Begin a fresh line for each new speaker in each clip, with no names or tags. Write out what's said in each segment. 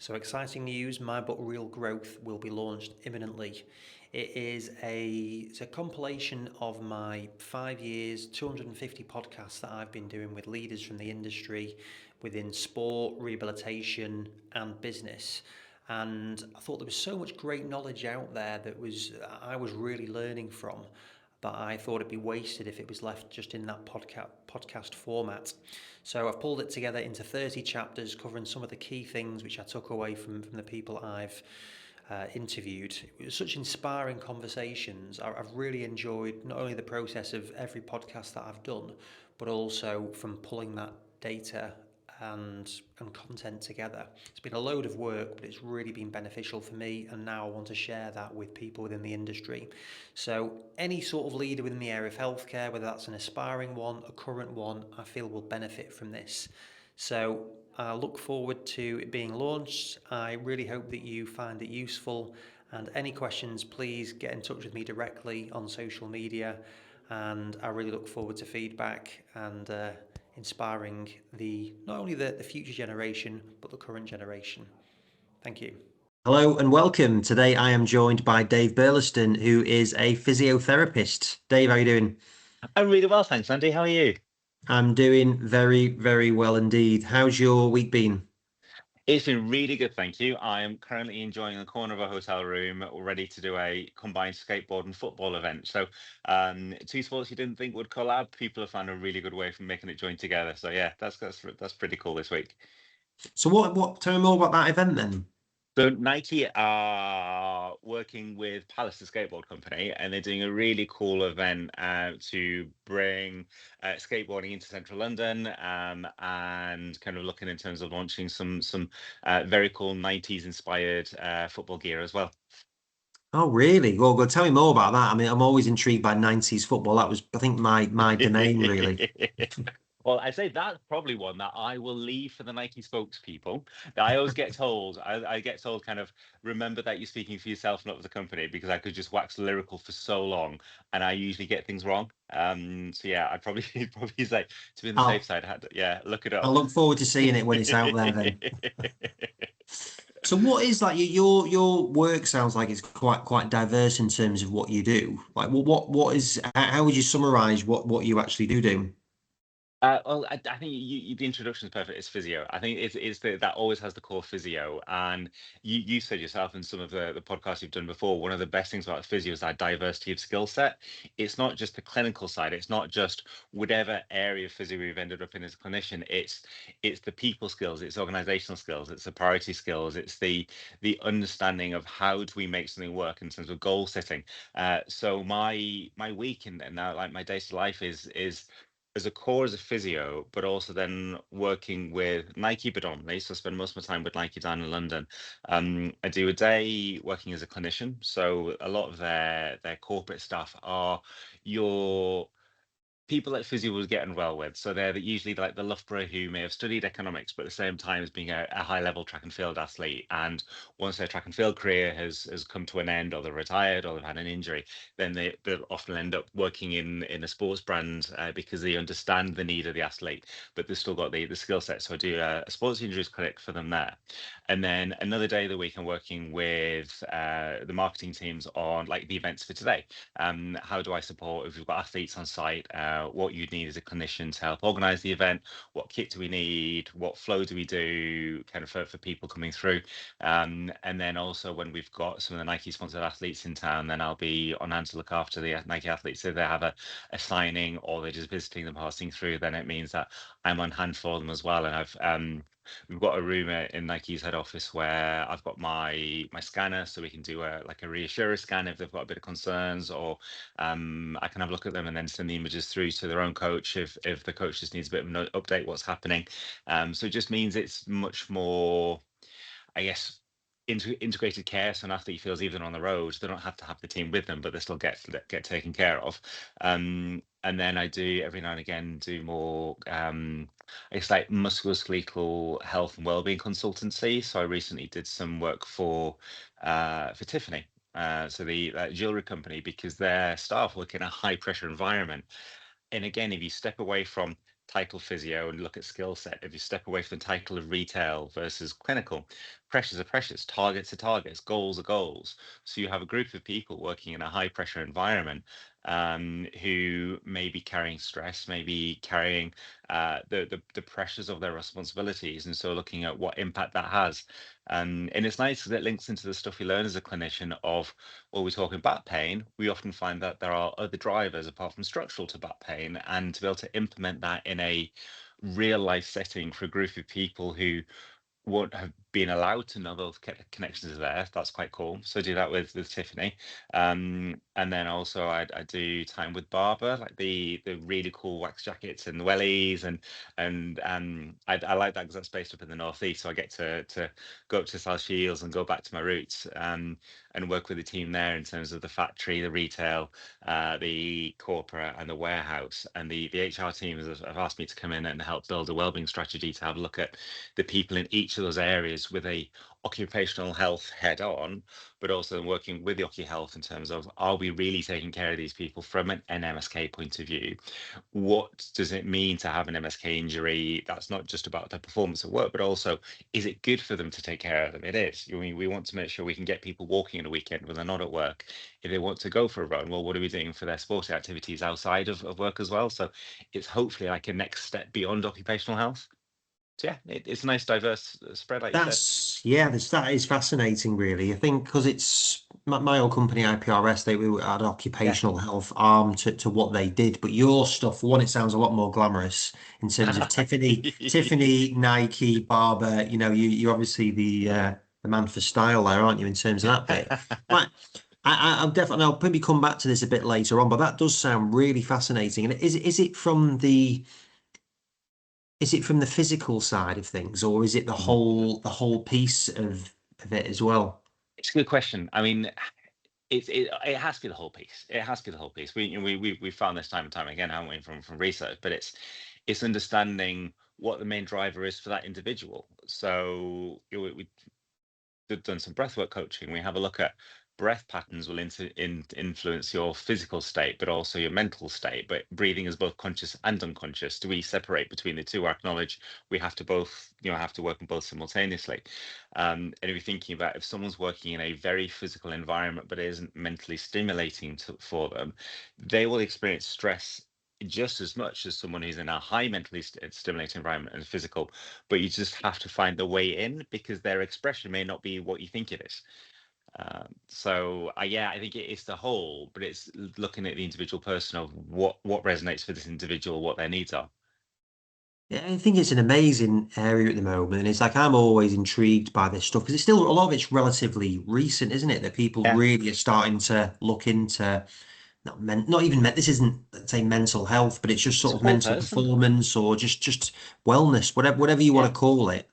So exciting news, My Book Real Growth will be launched imminently. It's a compilation of my 5 years, 250 podcasts that I've been doing with leaders from the industry within sport, rehabilitation, and business. And I thought there was so much great knowledge out there I was really learning from, that I thought it'd be wasted if it was left just in that podcast format. So I've pulled it together into 30 chapters covering some of the key things which I took away from the people I've interviewed. It was such inspiring conversations. I've really enjoyed not only the process of every podcast that I've done, but also from pulling that data and content together. It's been a load of work, but it's really been beneficial for me, and now I want to share that with people within the industry. So any sort of leader within the area of healthcare, whether that's an aspiring one, a current one, I feel will benefit from this. So I look forward to it being launched. I really hope that you find it useful, and any questions, please get in touch with me directly on social media, and I really look forward to feedback and inspiring not only the future generation, but the current generation. Thank you.
Hello and welcome. Today I am joined by Dave Burliston, who is a physiotherapist. Dave, how are you doing?
I'm really well, thanks, Andy. How are you?
I'm doing very, very well indeed. How's your week been?
It's been really good, thank you. I am currently enjoying the corner of a hotel room, ready to do a combined skateboard and football event. So, two sports you didn't think would collab, people have found a really good way from making it join together. So, yeah, that's pretty cool this week.
So tell me more about that event then.
So Nike are working with Palace, the skateboard company, and they're doing a really cool event to bring skateboarding into central London, and kind of looking in terms of launching some very cool 90s inspired football gear as well.
Oh, really? Well, go tell me more about that. I mean, I'm always intrigued by 90s football. That was, I think, my domain, really.
Well, I say that's probably one that I will leave for the Nike spokespeople. I always get told, I get told kind of, remember that you're speaking for yourself, not for the company, because I could just wax lyrical for so long and I usually get things wrong. So yeah, I'd probably probably say, to be on the safe
I'll,
side, yeah, look it
I
up.
look forward to seeing it when it's out there then. So what is like your work sounds like it's quite diverse in terms of what you do. Like what is how would you summarize what you actually do?
Well, I think the introduction is perfect. It's physio. I think that always has the core physio. And you said yourself in some of the podcasts you've done before, one of the best things about physio is that diversity of skill set. It's not just the clinical side. It's not just whatever area of physio we've ended up in as a clinician. It's the people skills. It's organizational skills. It's the priority skills. It's the understanding of how do we make something work in terms of goal setting. So my week and now like my day-to life is as a core as a physio, but also then working with Nike predominantly. So I spend most of my time with Nike down in London. I do a day working as a clinician. So a lot of their corporate staff are your people at Physio was getting well with. So they're usually like the Loughborough who may have studied economics, but at the same time as being a high level track and field athlete. And once their track and field career has come to an end, or they're retired, or they've had an injury, then they'll often end up working in a sports brand because they understand the need of the athlete, but they've still got the skill set. So I do a sports injuries clinic for them there. And then another day of the week, I'm working with the marketing teams on like the events for today. How do I support if we've got athletes on site? What you'd need as a clinician to help organize the event? What kit do we need? What flow do we do? Kind of for people coming through. And then also when we've got some of the Nike sponsored athletes in town, then I'll be on hand to look after the Nike athletes. So they have a signing or they're just visiting them passing through, then it means that I'm on hand for them as well. And we've got a room in Nike's head office where I've got my scanner, so we can do a reassurer scan if they've got a bit of concerns, or I can have a look at them and then send the images through to their own coach if the coach just needs a bit of an update what's happening. So it just means it's much more, I guess, integrated care. So an athlete feels even on the road, they don't have to have the team with them, but they still get taken care of. And then I do every now and again do more I guess like musculoskeletal health and wellbeing consultancy. So I recently did some work for Tiffany, so the jewelry company, because their staff work in a high pressure environment. And again, if you step away from title physio and look at skill set, if you step away from the title of retail versus clinical, pressures are pressures, targets are targets, goals are goals. So you have a group of people working in a high pressure environment, who may be carrying stress, maybe carrying the pressures of their responsibilities, and so looking at what impact that has. And it's nice because it links into the stuff we learn as a clinician of, well, we're talking back pain. We often find that there are other drivers apart from structural to back pain, and to be able to implement that in a real life setting for a group of people who won't have been allowed to know those connections are there. That's quite cool. So I do that with Tiffany, and then also I do time with Barbour, like the really cool wax jackets and wellies, and I like that because that's based up in the northeast, so I get to go up to South Shields and go back to my roots, and work with the team there in terms of the factory, the retail, the corporate, and the warehouse. And the HR team have asked me to come in and help build a wellbeing strategy to have a look at the people in each of those areas with a occupational health head on, but also working with the OccuHealth in terms of, are we really taking care of these people from an MSK point of view? What does it mean to have an MSK injury? That's not just about their performance at work, but also, is it good for them to take care of them? It is. We want to make sure we can get people walking in a weekend when they're not at work. If they want to go for a run, well, what are we doing for their sporting activities outside of work as well? So it's hopefully like a next step beyond occupational health. So yeah, it's a nice diverse spread, like you said.
That is fascinating, really. I think because it's my old company, IPRS, they had an
Yeah.
occupational health arm to what they did. But your stuff, for one, it sounds a lot more glamorous in terms of Tiffany, Nike, Barbour. You know, you're obviously the man for style there, aren't you, in terms of that bit? Right. I'll definitely, I'll maybe come back to this a bit later on, but that does sound really fascinating. And is it from the physical side of things, or is it
Mhm.
the whole piece of it as well?
It's a good question. I mean, it has to be the whole piece. It has to be the whole piece. We found this time and time again, haven't we, from research? But it's understanding what the main driver is for that individual. So we've done some breathwork coaching. We have a look at breath patterns will influence your physical state, but also your mental state. But breathing is both conscious and unconscious. Do we separate between the two? I acknowledge we have to both, have to work on both simultaneously. And if you're thinking about, if someone's working in a very physical environment, but it isn't mentally stimulating for them, they will experience stress just as much as someone who's in a high mentally stimulating environment and physical, but you just have to find the way in because their expression may not be what you think it is. Yeah, I think it is the whole, but it's looking at the individual person of what resonates for this individual, what their needs are.
Yeah, I think it's an amazing area at the moment. And it's like I'm always intrigued by this stuff because it's still a lot of it's relatively recent, isn't it? That people
Yeah,
really are starting to look into not even this isn't, let's say, mental health, but it's just
it's
sort
a
of
whole
mental
person.
performance or just wellness, whatever you want
Yeah.
to call it.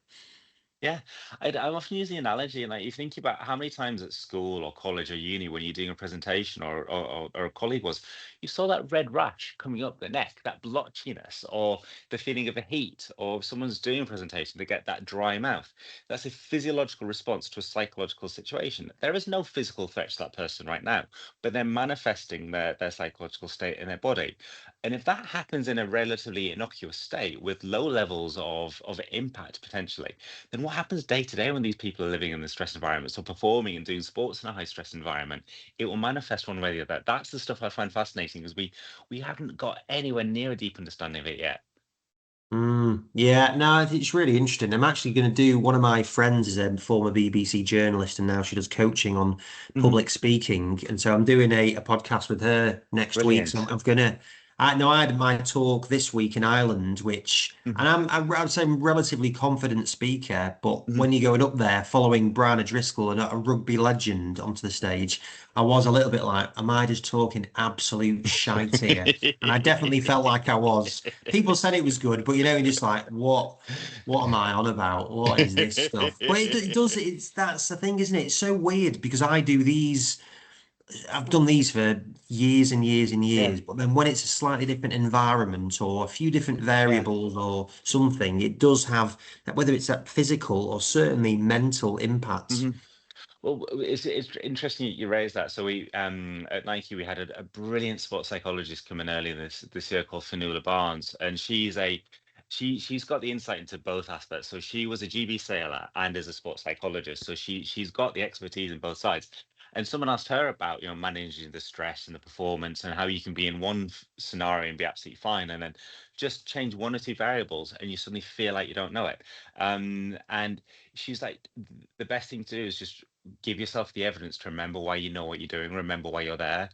Yeah, I'm often using the analogy, and like you think about how many times at school or college or uni when you're doing a presentation or a colleague was, you saw that red rash coming up the neck, that blotchiness, or the feeling of a heat, or if someone's doing a presentation, they get that dry mouth. That's a physiological response to a psychological situation. There is no physical threat to that person right now, but they're manifesting their psychological state in their body. And if that happens in a relatively innocuous state with low levels of impact potentially, then what happens day to day when these people are living in the stress environments or performing and doing sports in a high stress environment? It will manifest one way or the other. That's the stuff I find fascinating because we haven't got anywhere near a deep understanding of it yet.
Yeah, no, it's really interesting. I'm actually going to do one of my friends is a former BBC journalist and now she does coaching on
Mhm.
public speaking. And so I'm doing a podcast with her next week. So
Brilliant.
I'm gonna, I know I had my talk this week in Ireland,
Mhm.
and I'd say I'm a relatively confident speaker, but
Mhm.
when you're going up there following Brian O'Driscoll and a rugby legend onto the stage, I was a little bit like, am I just talking absolute shite here? And I definitely felt like I was. People said it was good, but you're just like, what am I on about? What is this stuff? But it does, that's the thing, isn't it? It's so weird because I've done these for years and years and
Yeah,
years, but then when it's a slightly different environment or a few different
yeah.
variables or something, it does have, whether it's that physical or certainly mental impact.
Mhm. Well, it's interesting you raised that. So we at Nike we had a brilliant sports psychologist come in earlier this year called Fanula Barnes, and she's got the insight into both aspects. So she was a GB sailor and is a sports psychologist. So she's got the expertise in both sides. And someone asked her about managing the stress and the performance and how you can be in one scenario and be absolutely fine, and then just change one or two variables and you suddenly feel like you don't know it. And she's like, the best thing to do is just give yourself the evidence to remember why you know what you're doing, remember why you're there.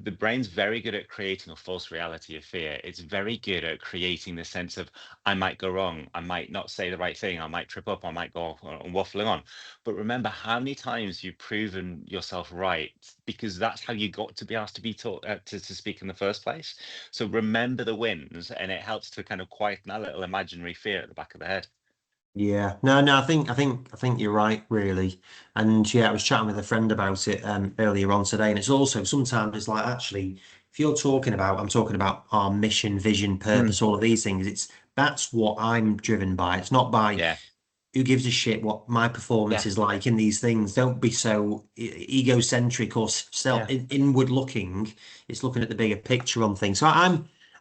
The brain's very good at creating a false reality of fear. It's very good at creating the sense of, I might go wrong, I might not say the right thing, I might trip up, I might go off on waffling on. But remember how many times you've proven yourself right, because that's how you got to be asked to be taught to speak in the first place. So remember the wins, and it helps to kind of quieten that little imaginary fear at the back of the head.
Yeah, no, I think you're right, really. And yeah, I was chatting with a friend about it earlier on today, and it's also sometimes it's like actually, if you're talking about, I'm talking about our mission, vision, purpose, all of these things. That's what I'm driven by. It's not by
Yeah,
who gives a shit what my performance
yeah,
is like in these things. Don't be so egocentric or self
yeah,
inward looking. It's looking at the bigger picture on things. So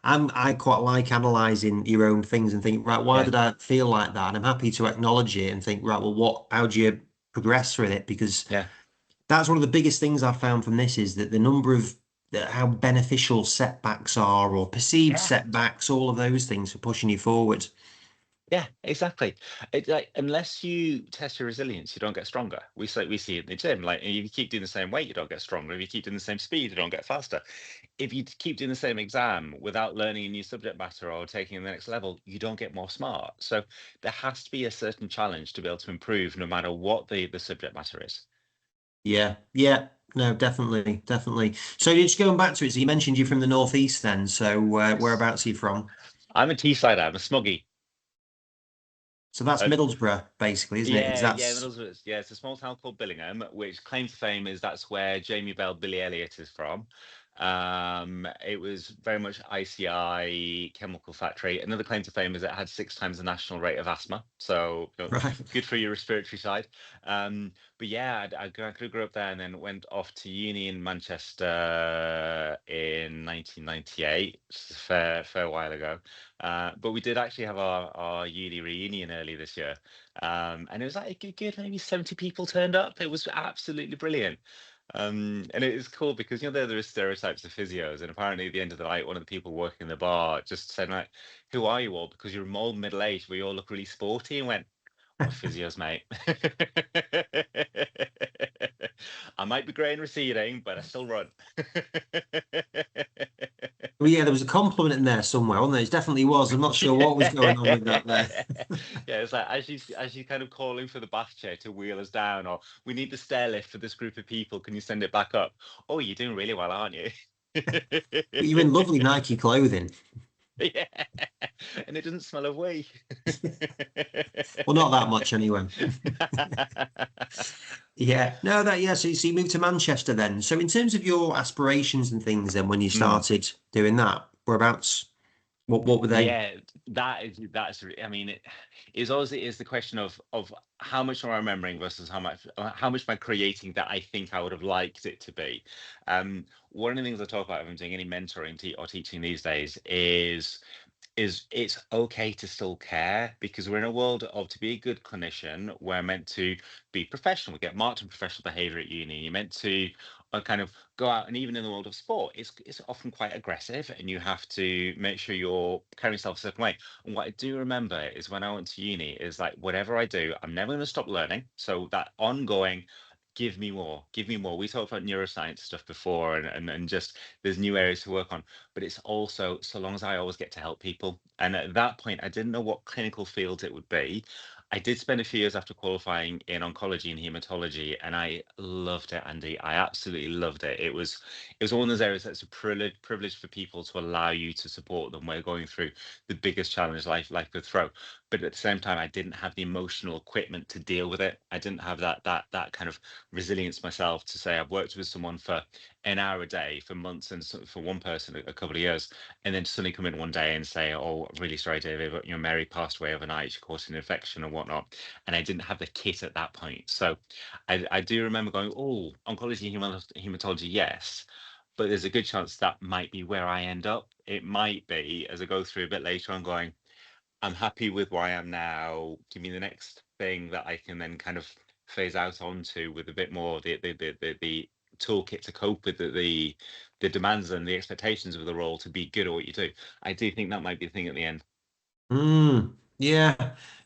I quite like analyzing your own things and think, right, why
yeah,
did I feel like that? And I'm happy to acknowledge it and think, right, well, how do you progress with it? Because
yeah.
that's one of the biggest things I've found from this is that the number of how beneficial setbacks are or perceived
Yeah,
setbacks, all of those things for pushing you forward.
yeah, exactly. It's like, unless you test your resilience, you don't get stronger. We see it in the gym. Like, if you keep doing the same weight, you don't get stronger. If you keep doing the same speed, you don't get faster. If you keep doing the same exam without learning a new subject matter or taking it to the next level, you don't get more smart. So there has to be a certain challenge to be able to improve, no matter what the subject matter is.
Yeah, yeah, no, definitely, definitely. So just going back to it, so you mentioned you're from the northeast then. So
Yes.
whereabouts are you from?
I'm a Teessider. I'm a smoggy.
So that's
Uh,
Middlesbrough, basically, isn't it? Because
yeah,
that's
Middlesbrough. Yeah, it's a small town called Billingham, which claim to fame is that's where Jamie Bell, Billy Elliot is from. It was very much ICI chemical factory. Another claim to fame is it had 6 times the national rate of asthma. So
right.
good for your respiratory side. But yeah, I grew up there and then went off to uni in Manchester in 1998. It's a fair while ago. But we did actually have our uni reunion early this year. And it was like a good maybe 70 people turned up. It was absolutely brilliant. And it is cool because there are stereotypes of physios, and apparently at the end of the night, one of the people working the bar just said, like, "Who are you all? Because you're all middle aged, we all look really sporty." And went, "We're physios, mate." I might be grey and receding, but I still run.
Well, yeah, there was a compliment in there somewhere, wasn't there? It definitely was. I'm not sure what was going on with that there.
Yeah, it's like as you kind of calling for the bath chair to wheel us down, or we need the stair lift for this group of people. Can you send it back up? Oh, you're doing really well, aren't you?
But you're in lovely Nike clothing.
Yeah, and it doesn't smell of wee.
Well, not that much anyway. Yeah, no, yeah. So you moved to Manchester then. So in terms of your aspirations and things, then when you
Mm.
started doing that, whereabouts? What were they?
Yeah, I mean, it is always it is the question of how much am I remembering versus how much am I creating that I think I would have liked it to be. One of the things I talk about if I'm doing any mentoring or teaching these days is it's okay to still care, because we're in a world of, to be a good clinician, we're meant to be professional. We get marked in professional behavior at uni. You're meant to kind of go out, and even in the world of sport, it's often quite aggressive, and you have to make sure you're carrying yourself a certain way. And what I do remember is when I went to uni, is like, whatever I do, I'm never going to stop learning. So that ongoing, give me more, give me more. We talked about neuroscience stuff before, and just there's new areas to work on, but it's also so long as I always get to help people. And at that point, I didn't know what clinical fields it would be. I did spend a few years after qualifying in oncology and hematology, and I loved it, Andy. I absolutely loved it. It was one of those areas that's a privilege for people to allow you to support them. We're going through the biggest challenge life could throw, but at the same time, I didn't have the emotional equipment to deal with it. I didn't have that kind of resilience myself to say I've worked with someone for an hour a day for months, and for one person a couple of years, and then suddenly come in one day and say, "Oh, really sorry, David, but Mary passed away overnight. She caught an infection," or whatnot, and I didn't have the kit at that point. So I do remember going, oh, oncology, hematology, yes, but there's a good chance that might be where I end up. It might be as I go through a bit later on going, I'm happy with where I am now. Give me the next thing that I can then kind of phase out onto with a bit more the toolkit to cope with the demands and the expectations of the role to be good at what you do. I do think that might be the thing at the end.
Yeah.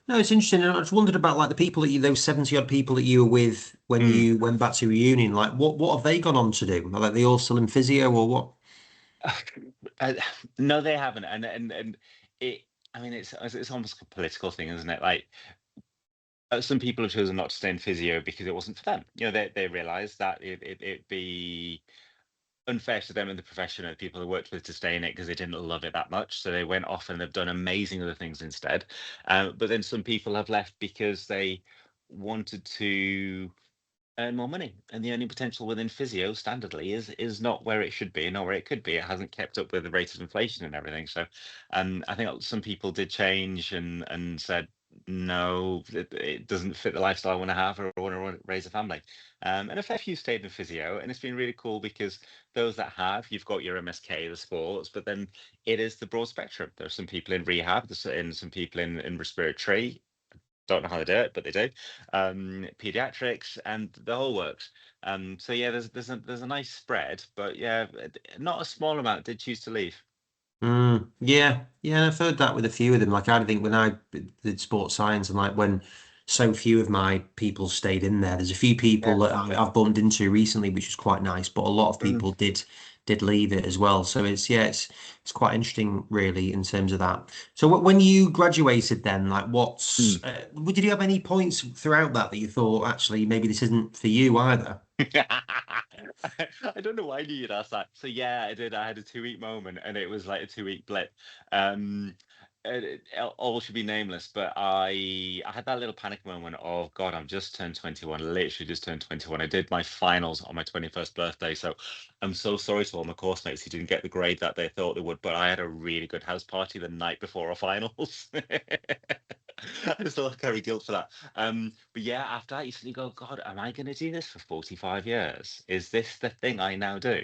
No, it's interesting. And I just wondered about like the people that those 70 odd people that you were with when you went back to reunion. Like, what have they gone on to do? Are they all still in physio or what?
No, they haven't, and it. I mean, it's almost a political thing, isn't it? Like some people have chosen not to stay in physio because it wasn't for them. You know, they realised that it'd be unfair to them in the profession and the people they worked with to stay in it because they didn't love it that much. So they went off and they've done amazing other things instead. But then some people have left because they wanted to earn more money, and the earning potential within physio standardly is not where it should be, not where it could be. It hasn't kept up with the rate of inflation and everything. So I think some people did change and said no, it doesn't fit the lifestyle I want to have or I want to raise a family. And a fair few stayed in physio, and it's been really cool because those that have, you've got your MSK, the sports, but then it is the broad spectrum. There's some people in rehab, there's some people in respiratory. Don't know how they do it, but they do. Pediatrics and the whole works. So yeah, there's a nice spread, but yeah, not a small amount did choose to leave.
Yeah, I've heard that with a few of them. Like I think when I did sports science and like when so few of my people stayed in there, there's a few people
Yeah.
that I've bumped into recently, which is quite nice, but a lot of
Mm.
people did leave it as well. So it's quite interesting really in terms of that. So when you graduated then, like did you have any points throughout that you thought actually maybe this isn't for you either?
I don't know why you'd ask that. So yeah, I did. I had a 2 week moment, and it was like a 2 week blip. Um, all should be nameless, but I had that little panic moment of God, I'm just turned 21. Literally just turned 21. I did my finals on my 21st birthday, so I'm so sorry to all my course mates who didn't get the grade that they thought they would. But I had a really good house party the night before our finals. I still carry guilt for that. But yeah, after that, you suddenly go, God, am I going to do this for 45 years? Is this the thing I now do?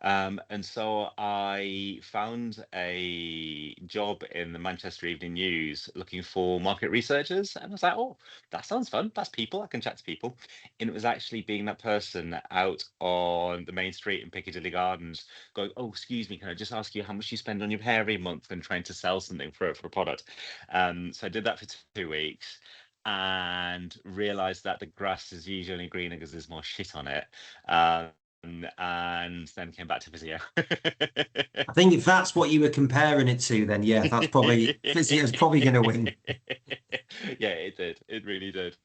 And so I found a job in the Manchester Evening News looking for market researchers. And I was like, oh, that sounds fun. That's people. I can chat to people. And it was actually being that person out on the main street in Piccadilly Gardens going, oh, excuse me, can I just ask you how much you spend on your hair every month and trying to sell something for a product? So I did that for 2 weeks and realized that the grass is usually only greener because there's more shit on it. And then came back to physio.
I think if that's what you were comparing it to, then yeah, that's probably physio's probably going to win.
Yeah, it did. It really did.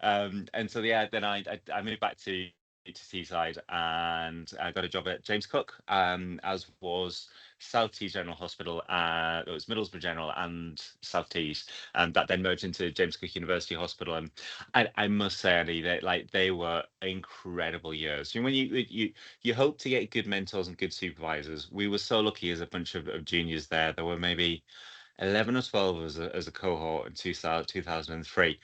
And so yeah, then I moved back to Teesside and I got a job at James Cook, as was South Tees General Hospital. It was Middlesbrough General and South Tees, and that then merged into James Cook University Hospital. And I must say, Andy, they were incredible years. You know, when you hope to get good mentors and good supervisors. We were so lucky as a bunch of juniors there. There were maybe 11 or 12 as a cohort in 2003.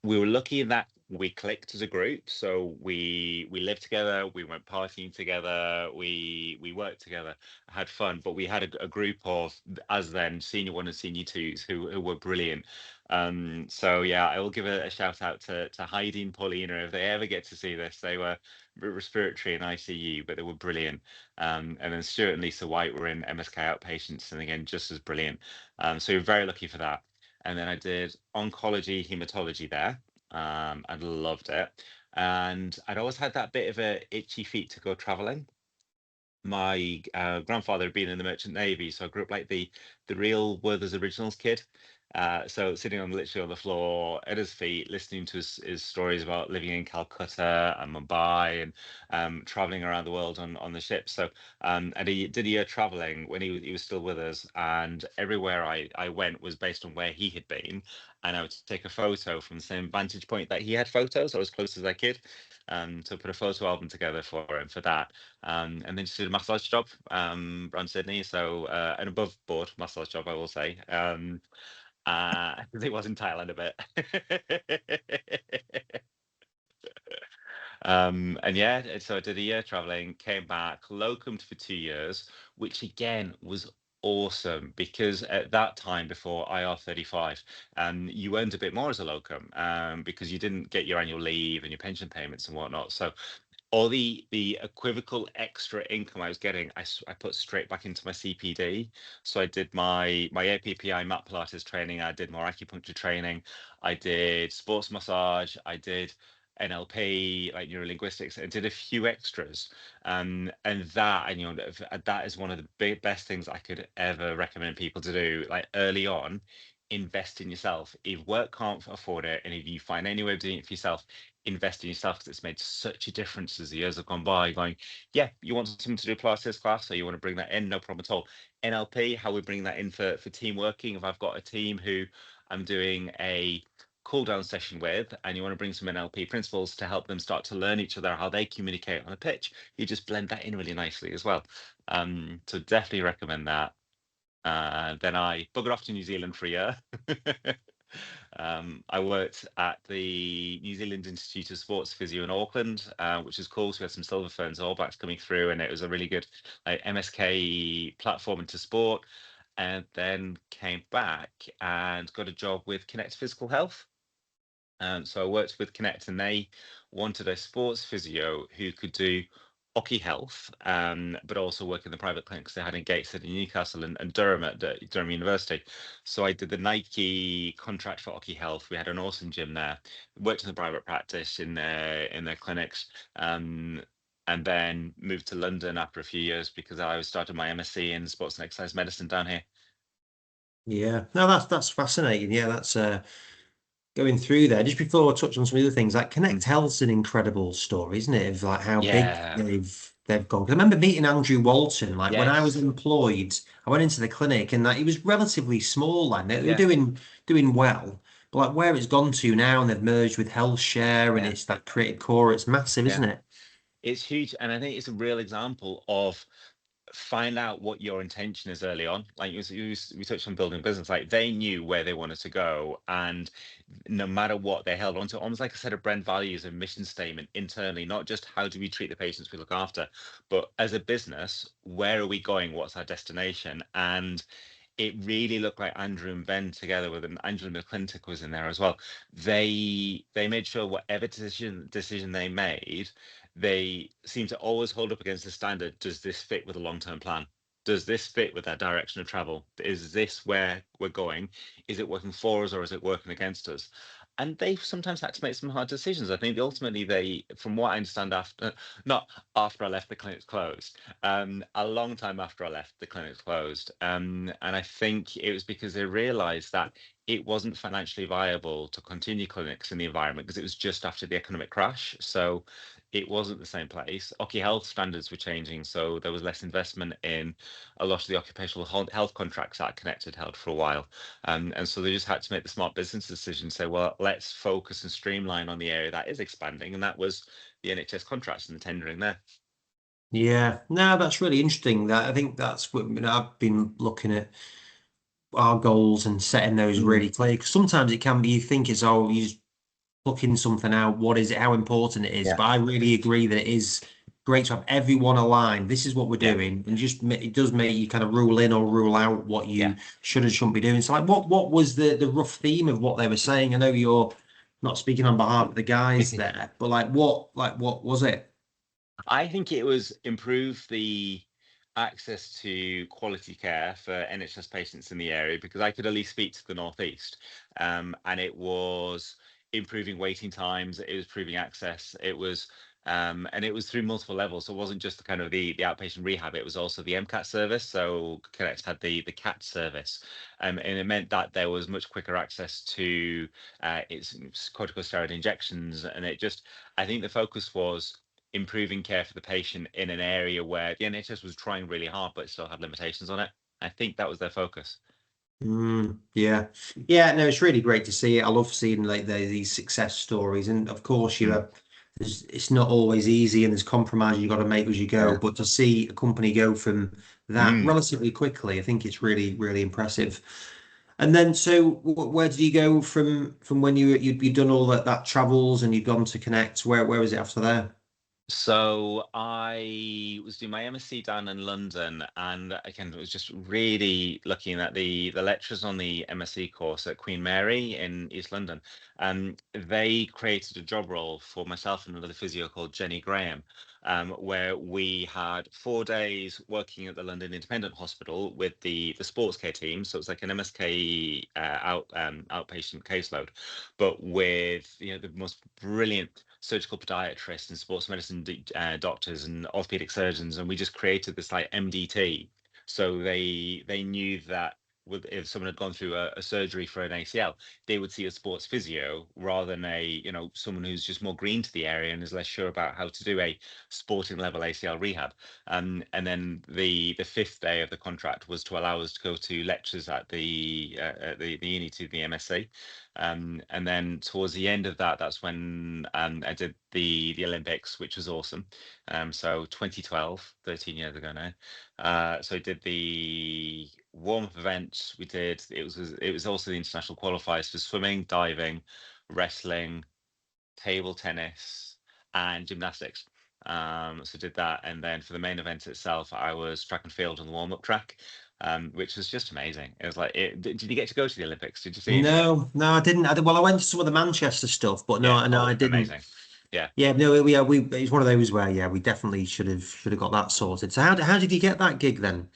We were lucky in that we clicked as a group. So we lived together, we went partying together, we worked together, had fun, but we had a group of, as then, senior one and senior twos who were brilliant. So yeah, I will give a shout out to Heidi and Paulina if they ever get to see this. They were respiratory and ICU, but they were brilliant. And then Stuart and Lisa White were in MSK outpatients, and again, just as brilliant. So you're very lucky for that. And then I did oncology, hematology there. I loved it. And I'd always had that bit of a itchy feet to go traveling. My grandfather had been in the Merchant Navy, so I grew up like the real Werther's Originals kid. So sitting literally on the floor at his feet, listening to his stories about living in Calcutta and Mumbai and traveling around the world on the ship. So and he did a year traveling when he was still with us, and everywhere I went was based on where he had been, and I would take a photo from the same vantage point that he had photos, or as close as I could. To put a photo album together for him for that. And then just did a massage job around Sydney. So an above board massage job, I will say. because it was in Thailand a bit. And yeah, so I did a year traveling, came back, locumed for 2 years, which again was awesome because at that time before IR35, you earned a bit more as a locum because you didn't get your annual leave and your pension payments and whatnot. So all the equivocal extra income I was getting, I put straight back into my CPD. So I did my APPI mat Pilates training, I did more acupuncture training, I did sports massage, I did NLP, like neurolinguistics, I did a few extras. And that, and that is one of the best things I could ever recommend people to do. Like early on, invest in yourself. If work can't afford it, and if you find any way of doing it for yourself, invest in yourself because it's made such a difference as the years have gone by. Going, yeah, you want someone to do a Pilates class, so you want to bring that in, no problem at all. NLP, how we bring that in for team working. If I've got a team who I'm doing a cool down session with, and you want to bring some NLP principles to help them start to learn each other, how they communicate on a pitch, you just blend that in really nicely as well. So definitely recommend that. Then I buggered off to New Zealand for a year. I worked at the New Zealand Institute of Sports Physio in Auckland, which is cool. So we had some Silver Ferns All Blacks coming through, and it was a really good MSK platform into sport. And then came back and got a job with Connect Physical Health. So I worked with Connect, and they wanted a sports physio who could do Hockey Health, but also work in the private clinics they had in Gateshead and Newcastle and Durham at Durham University. So I did the Nike contract for Hockey Health. We had an awesome gym there. Worked in the private practice in their clinics. And then moved to London after a few years because I was starting my MSc in sports and exercise medicine down here.
Yeah, no, that's fascinating. Yeah, that's going through there. Just before I touch on some other things, like Connect Health's an incredible story, isn't it? Of like how big
Yeah.
they've gone. 'Cause I remember meeting Andrew Walton, like when I was
Yes.
employed, I went into the clinic and like it was relatively small and they were
Yeah.
doing well. But like where it's gone to now, and they've merged with Health Share and
Yeah.
it's that creative core, it's massive,
Yeah.
isn't it?
It's huge, and I think it's a real example of find out what your intention is early on. Like we touched on building business, like they knew where they wanted to go, and no matter what, they held on to almost like a set of brand values and mission statement internally, not just how do we treat the patients we look after, but as a business, where are we going? What's our destination? And it really looked like Andrew and Ben together with Angela McClintock was in there as well. They made sure whatever decision they made, they seem to always hold up against the standard. Does this fit with a long-term plan? Does this fit with our direction of travel? Is this where we're going? Is it working for us or is it working against us? And they sometimes had to make some hard decisions. I think ultimately they, from what I understand, after not after I left, the clinics closed. A long time after I left, the clinics closed. And I think it was because they realized that it wasn't financially viable to continue clinics in the environment because it was just after the economic crash. So it wasn't the same place. Occupational health standards were changing, so there was less investment in a lot of the occupational health contracts that Connected held for a while. And so they just had to make the smart business decision, say, well, let's focus and streamline on the area that is expanding. And that was the NHS contracts and the tendering there.
Yeah, no, that's really interesting. That I think that's what I've been looking at our goals and setting those really clear. Because sometimes it can be you think it's you just plucking something out. What is it? How important it is?
Yeah.
But I really agree that it is great to have everyone aligned. This is what we're
Yeah.
doing, and just it does make you kind of rule in or rule out what you
Yeah.
should and shouldn't be doing. So, like, what was the rough theme of what they were saying? I know you're not speaking on behalf of the guys there, but what was it?
I think it was improve the access to quality care for NHS patients in the area because I could at least speak to the Northeast. And it was improving waiting times, it was improving access, it was and it was through multiple levels. So it wasn't just the kind of the outpatient rehab, it was also the MCAT service. So Connect had the CAT service. And it meant that there was much quicker access to its corticosteroid injections. And it just, I think the focus was improving care for the patient in an area where the NHS was trying really hard but still had limitations on it. I think that was their focus.
Yeah, yeah. No, it's really great to see it. I love seeing like these success stories, and of course, it's not always easy, and there's compromises you got to make as you go.
Yeah.
But to see a company go from that relatively quickly, I think it's really, really impressive. And then, so where did you go from when you'd done all that travels and you'd gone to Connect? Where was it after there?
So I was doing my MSc down in London, and again, it was just really looking at the lecturers on the MSc course at Queen Mary in East London. They created a job role for myself and another physio called Jenny Graham, where we had 4 days working at the London Independent Hospital with the sports care team. So it's like an MSK outpatient caseload, but with the most brilliant surgical podiatrists and sports medicine doctors and orthopedic surgeons, and we just created this like MDT. So they knew that if someone had gone through a surgery for an ACL, they would see a sports physio rather than someone who's just more green to the area and is less sure about how to do a sporting level ACL rehab. And then the fifth day of the contract was to allow us to go to lectures at the uni to the MSc. And then towards the end of that, that's when I did the Olympics, which was awesome. So 2012, 13 years ago now. So I did the warm-up events. It was also the international qualifiers for swimming, diving, wrestling, table tennis, and gymnastics. So did that, and then for the main event itself, I was track and field on the warm-up track, which was just amazing. It was like, did you get to go to the Olympics? Did you see any of it?
No, I didn't. Well, I went to some of the Manchester stuff, but
Yeah.
no, I
Oh,
didn't.
amazing. Yeah.
Yeah, no, it's one of those where we definitely should have got that sorted. So how did you get that gig then?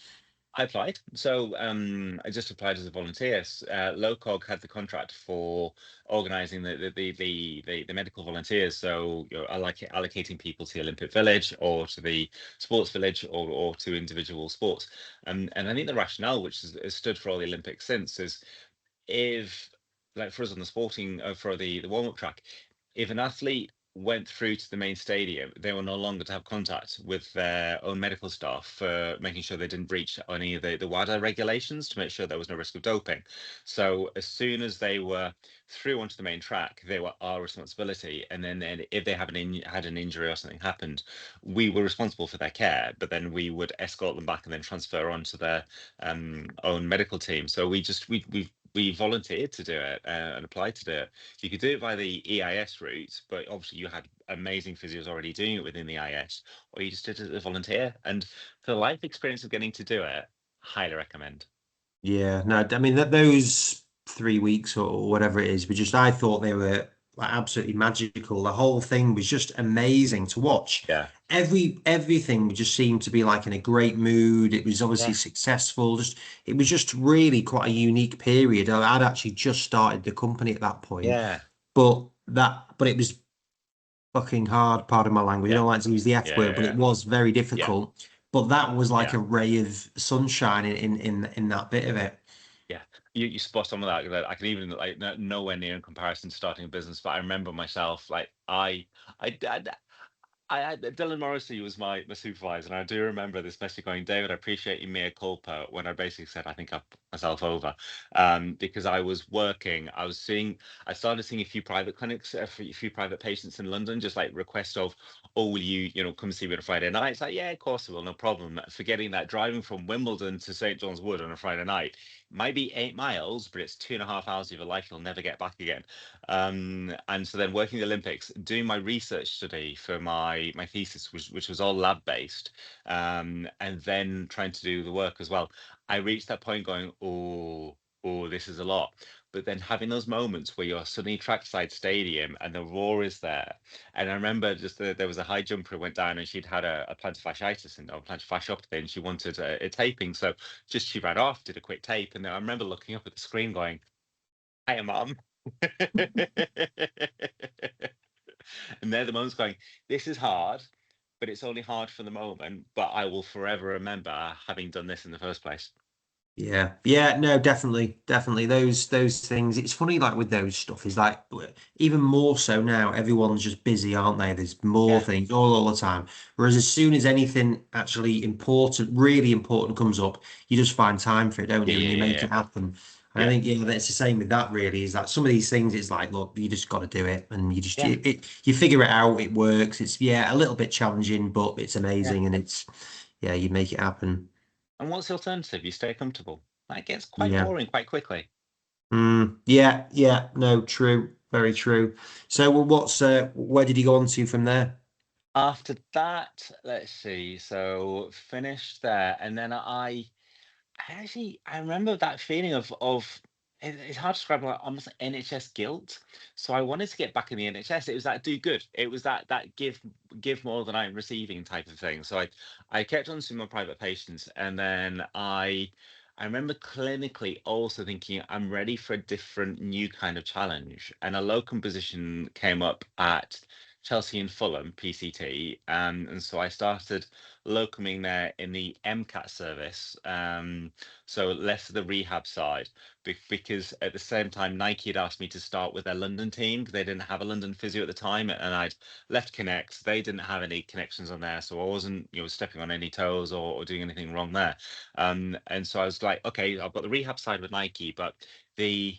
I applied. So I just applied as a volunteer. LOCOG had the contract for organising the medical volunteers. So I like allocating people to the Olympic Village or to the Sports Village or to individual sports. And I think the rationale, which has stood for all the Olympics since, is if, like for us on the sporting for the warm-up track, if an athlete went through to the main stadium, they were no longer to have contact with their own medical staff for making sure they didn't breach any of the WADA regulations to make sure there was no risk of doping. So as soon as they were through onto the main track, they were our responsibility. And then if they had an injury or something happened, we were responsible for their care, but then we would escort them back and then transfer on to their own medical team. So we volunteered to do it and applied to do it. You could do it by the EIS route, but obviously you had amazing physios already doing it within the EIS, or you just did it as a volunteer. And for the life experience of getting to do it, highly recommend.
Yeah, no, I mean those 3 weeks or whatever it is, I thought they were like absolutely magical. The whole thing was just amazing to watch.
Yeah.
Everything just seemed to be like in a great mood. It was obviously
Yeah.
successful. It was just really quite a unique period. I'd actually just started the company at that point,
Yeah.
but it was fucking hard, pardon my language. I
Yeah.
don't like to use the F
Yeah.
word, but it was very
Yeah.
difficult. But that was like
Yeah.
a ray of sunshine in that bit of it.
Yeah, you spot on with that. That I can even like nowhere near in comparison to starting a business, but I remember myself like I, Dylan Morrissey was my supervisor, and I do remember this message going, David, I appreciate you mea culpa, when I basically said I think I put myself over, because I was working, I started seeing a few private clinics, a few private patients in London, just like request of, oh, will you come see me on a Friday night? It's like, yeah, of course I will, no problem. Forgetting that driving from Wimbledon to St. John's Wood on a Friday night might be 8 miles, but it's 2.5 hours of your life you'll never get back again. And so then working the Olympics, doing my research study for my thesis, which was all lab based, and then trying to do the work as well. I reached that point going, oh, this is a lot. But then having those moments where you're suddenly trackside stadium and the roar is there. And I remember just there was a high jumper who went down and she'd had a plantar fasciitis or plantar fasciopathy, and she wanted a taping. So just she ran off, did a quick tape, and then I remember looking up at the screen going, "Hiya, mum." And they're the moments going, this is hard, but it's only hard for the moment. But I will forever remember having done this in the first place.
Yeah, no, definitely those things. It's funny, like with those stuff, is like even more so now. Everyone's just busy, aren't they? There's more
Yeah.
things all the time. Whereas as soon as anything actually important, really important comes up, you just find time for it, don't you? And you make it happen. And I
Yeah.
think that's the same with that. Really, is that some of these things, it's like, look, you just got to do it, and you just
Yeah.
you figure it out. It works. It's a little bit challenging, but it's amazing, and you make it happen.
And what's the alternative? You stay comfortable. That gets quite
Yeah.
boring quite quickly.
Yeah, no, true, very true. So, well, where did you go on to from there?
After that, let's see. So finished there, and then I remember that feeling of it's hard to describe, like almost like NHS guilt. So I wanted to get back in the NHS. It was that do good. It was that give more than I'm receiving type of thing. So I kept on seeing my private patients, and then I remember clinically also thinking I'm ready for a different new kind of challenge. And a locum position came up at Chelsea and Fulham PCT, and so I started locuming there in the MCAT service. So less of the rehab side, because at the same time Nike had asked me to start with their London team because they didn't have a London physio at the time, and I'd left Connect. They didn't have any connections on there, so I wasn't stepping on any toes or doing anything wrong there. And so I was like, okay, I've got the rehab side with Nike, but the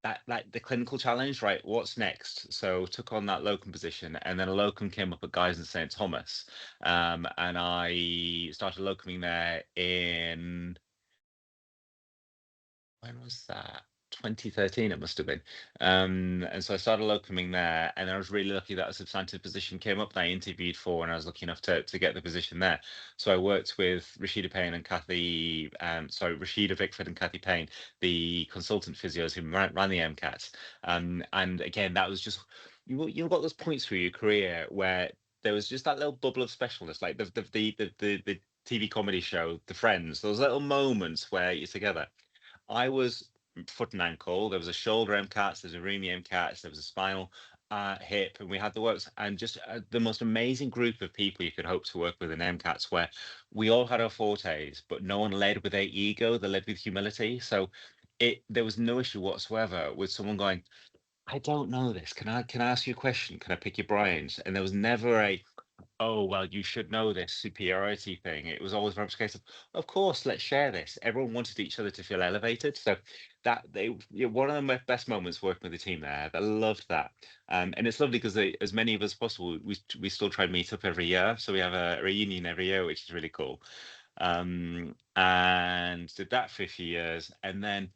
that like the clinical challenge, right? What's next? So took on that locum position, and then a locum came up at Guy's and St Thomas, and I started locuming there in, when was that? 2013 it must have been. And so I started locuming there, and I was really lucky that a substantive position came up that I interviewed for, and I was lucky enough to get the position there. So I worked with Rashida Payne and Kathy, Rashida Vickford and Kathy Payne, the consultant physios who ran the MCATs. And again, that was just, you got those points through your career where there was just that little bubble of specialness, like the TV comedy show, The Friends, those little moments where you're together. I was foot and ankle. There was a shoulder MCATs, there was a roomy MCATs, there was a spinal hip, and we had the works, and just the most amazing group of people you could hope to work with in MCATs, where we all had our fortes, but no one led with their ego. They led with humility. So there was no issue whatsoever with someone going, I don't know this. Can I ask you a question? Can I pick your brains? And there was never a, oh, well, you should know this superiority thing. It was always very much a case of course, let's share this. Everyone wanted each other to feel elevated. So one of the best moments working with the team there. I loved that. And it's lovely because as many of us as possible, we still try and meet up every year. So we have a reunion every year, which is really cool. And did that for a few years. And then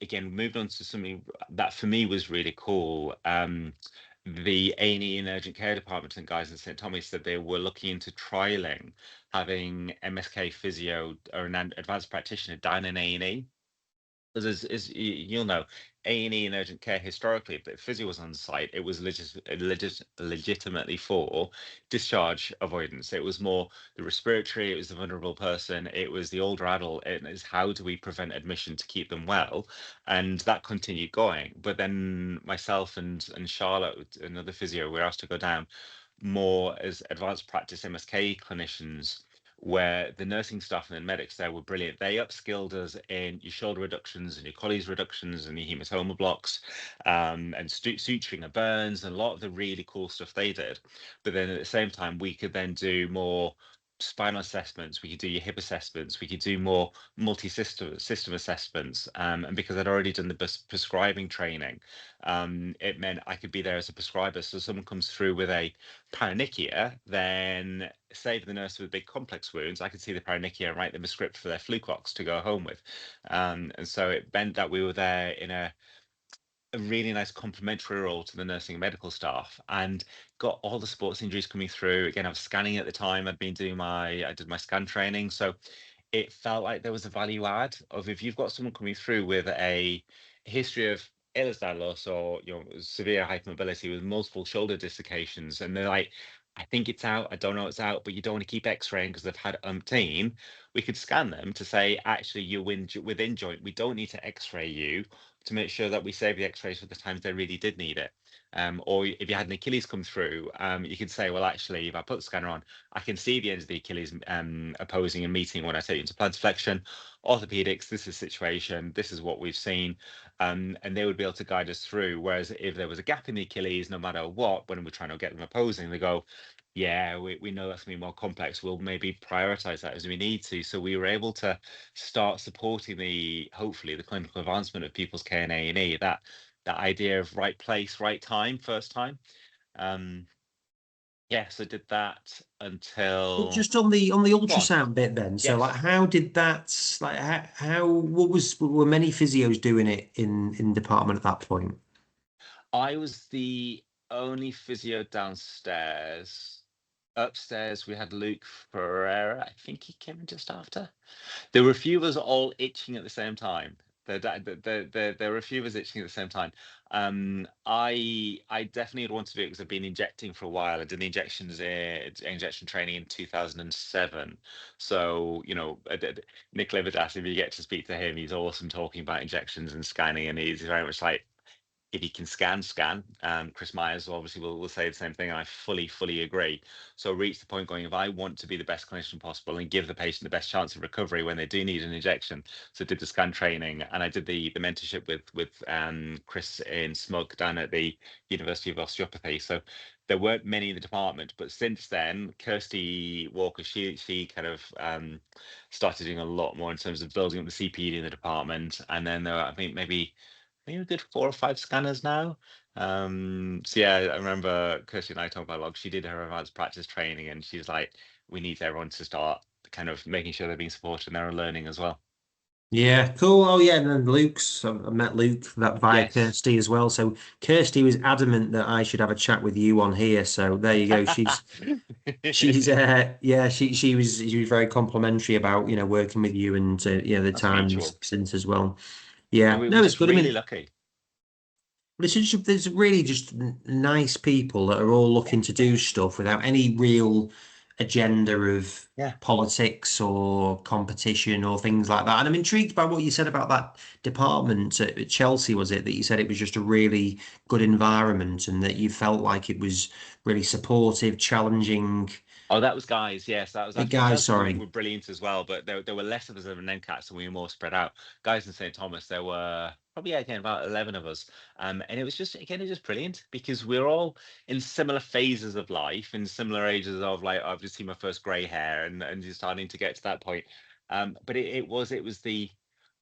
again, moved on to something that for me was really cool. The A&E and urgent care department and guys in St Thomas said they were looking into trialing having MSK physio or an advanced practitioner down in A&E. Because you'll know, A&E and urgent care historically, if the physio was on site, it was legitimately for discharge avoidance. It was more the respiratory, it was the vulnerable person, it was the older adult, it is how do we prevent admission to keep them well? And that continued going. But then myself and Charlotte, another physio, were asked to go down more as advanced practice MSK clinicians, where the nursing staff and the medics there were brilliant. They upskilled us in your shoulder reductions and your Colles reductions and your hematoma blocks, and suturing and burns and a lot of the really cool stuff they did. But then at the same time, we could then do more spinal assessments, we could do your hip assessments, we could do more multi-system assessments. And because I'd already done the prescribing training, it meant I could be there as a prescriber. So someone comes through with a paronychia, then say for the nurse with big complex wounds, I could see the paronychia and write them a script for their fluclox to go home with. And so it meant that we were there in a really nice complementary role to the nursing and medical staff, and got all the sports injuries coming through. Again, I was scanning at the time. I did my scan training. So it felt like there was a value add of, if you've got someone coming through with a history of Ehlers-Danlos or severe hypermobility with multiple shoulder dislocations, and they're like, I think it's out, I don't know it's out, but you don't want to keep x-raying because they've had umpteen, we could scan them to say, actually, you're within joint, we don't need to x-ray you, to make sure that we save the x-rays for the times they really did need it. Or if you had an Achilles come through, you could say, well, actually, if I put the scanner on, I can see the ends of the Achilles opposing and meeting when I take you into plantar flexion. Orthopedics, this is the situation, this is what we've seen. And they would be able to guide us through. Whereas if there was a gap in the Achilles, no matter what, when we're trying to get them opposing, they go, yeah, we know that's going to be more complex. We'll maybe prioritize that as we need to. So we were able to start supporting hopefully the clinical advancement of people's care in A&E, that idea of right place, right time, first time. Um, Yes, I did that
Well,
until.
just on the
Go on.
ultrasound bit then. So like
Yes.
how did that like how were many physios doing it in department at that point?
I was the only physio downstairs. Upstairs, we had Luke Ferreira. I think he came in just after. There were a few of us all itching at the same time. There were a few of us itching at the same time. I definitely had wanted to do it because I've been injecting for a while. I did the injection training in 2007. So, Nick Liverdass, if you get to speak to him, he's awesome talking about injections and scanning, and he's very much like, if you can scan. Chris Myers obviously will say the same thing, and I fully agree. So reach the point going, if I want to be the best clinician possible and give the patient the best chance of recovery when they do need an injection, so I did the scan training, and I did the mentorship with Chris in Smug down at the University of Osteopathy. So there weren't many in the department, but since then, Kirsty Walker, she kind of started doing a lot more in terms of building up the CPD in the department, and then there were, I think maybe a good 4 or 5 scanners now. So yeah, I remember Kirsty and I talking about log. She did her advanced practice training, and she's like, we need everyone to start kind of making sure they're being supported and they're learning as well.
Yeah, cool. Oh yeah, and then Luke's. I met Luke that via
Yes.
Kirsty as well. So Kirsty was adamant that I should have a chat with you on here. So there you go. She's yeah, she was very complimentary about working with you and the
That's
times
mutual.
since as well.
And
Yeah,
we were
no, it's
just
good. I
really
mean,
lucky.
but it's just, there's really just nice people that are all
Yeah.
looking to do stuff without any real agenda of
Yeah.
politics or competition or things like that. And I'm intrigued by what you said about that department at Chelsea, was it, that you said it was just a really good environment and that you felt like it was really supportive, challenging.
Oh, that was guys. Yes, that was actually
Guys,
girls
sorry.
were brilliant as well, but there were less of us than NCATs, and we were more spread out. Guys in St Thomas, there were probably again about 11 of us, and it was just brilliant because we're all in similar phases of life, in similar ages of like I've just seen my first grey hair, and just starting to get to that point. But it was the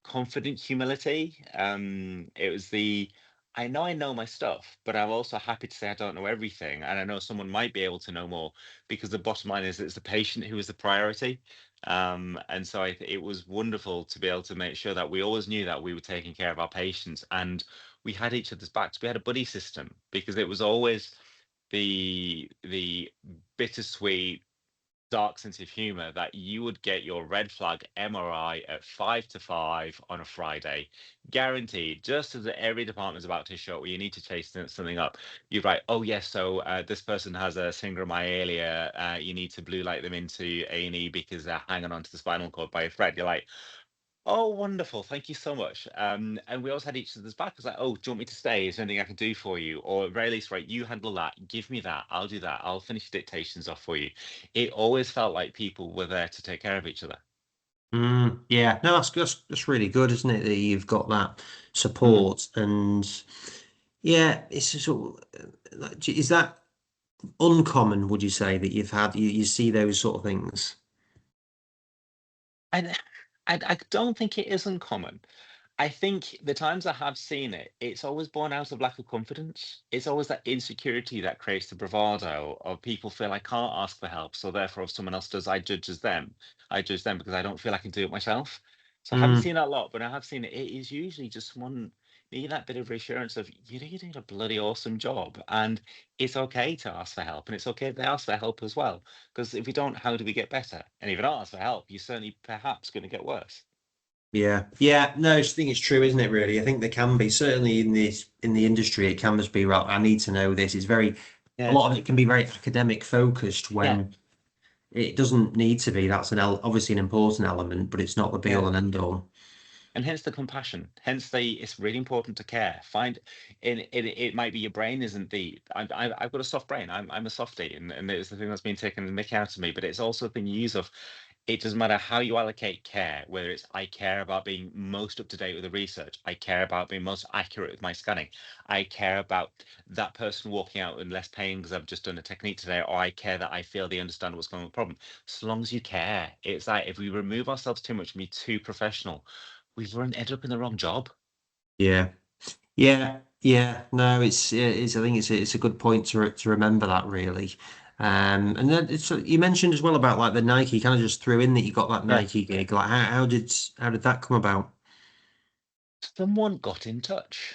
confident humility. It was the I know my stuff, but I'm also happy to say I don't know everything, and I know someone might be able to know more, because the bottom line is it's the patient who is the priority. And so it was wonderful to be able to make sure that we always knew that we were taking care of our patients, and we had each other's backs. We had a buddy system, because it was always the bittersweet dark sense of humor that you would get your red flag MRI at 5 to 5 on a Friday, guaranteed. Just as every department's about to show where you need to chase something up, you're right. Oh yes, so this person has a syndromyelia. You need to blue light them into A&E because they're hanging onto the spinal cord by a thread. You're like, oh, wonderful. Thank you so much. And we always had each other's back. It was like, oh, do you want me to stay? Is there anything I can do for you? Or at very least, right, you handle that. Give me that. I'll do that. I'll finish dictations off for you. It always felt like people were there to take care of each other.
Yeah, no, that's really good, isn't it? That you've got that
Mm.
support, and yeah, it's just sort of, is that uncommon? Would you say that you see those sort of things?
And I don't think it is uncommon. I think the times I have seen it, it's always born out of lack of confidence. It's always that insecurity that creates the bravado of people feel I can't ask for help, so therefore if someone else does, I judge as them. I judge them because I don't feel I can do it myself. So I haven't
Mm,
seen that a lot, but I have seen it. It is usually just someone needing that bit of reassurance of you're doing a bloody awesome job, and it's okay to ask for help, and it's okay if they ask for help as well. Because if we don't, how do we get better? And if you don't ask for help, you're certainly perhaps going to get worse.
yeah, yeah. No, I think it's true, isn't it? Really, I think there can be certainly in the industry, it can just be right. I need to know this. It's very a
Yeah.
lot of it can be very academic focused
Yeah.
when it doesn't need to be. That's obviously an important element, but it's not the be
Yeah.
all and end all.
And hence the compassion, hence it's really important to care. Find it might be your brain isn't I've got a soft brain. I'm a softie, and it's the thing that's been taken the mick out of me, but it's also the use of it doesn't matter how you allocate care, whether it's I care about being most up to date with the research, I care about being most accurate with my scanning, I care about that person walking out in less pain because I've just done a technique today, or I care that I feel they understand what's going on with the problem. So long as you care, it's like if we remove ourselves too much and be too professional, ended up in the wrong job.
Yeah. Yeah, yeah, no, it's I think it's a good point to remember that really. And then you mentioned as well about like the Nike. Kind of just threw in that you got that
Yeah.
Nike gig. Like how did that come about?
Someone got in touch.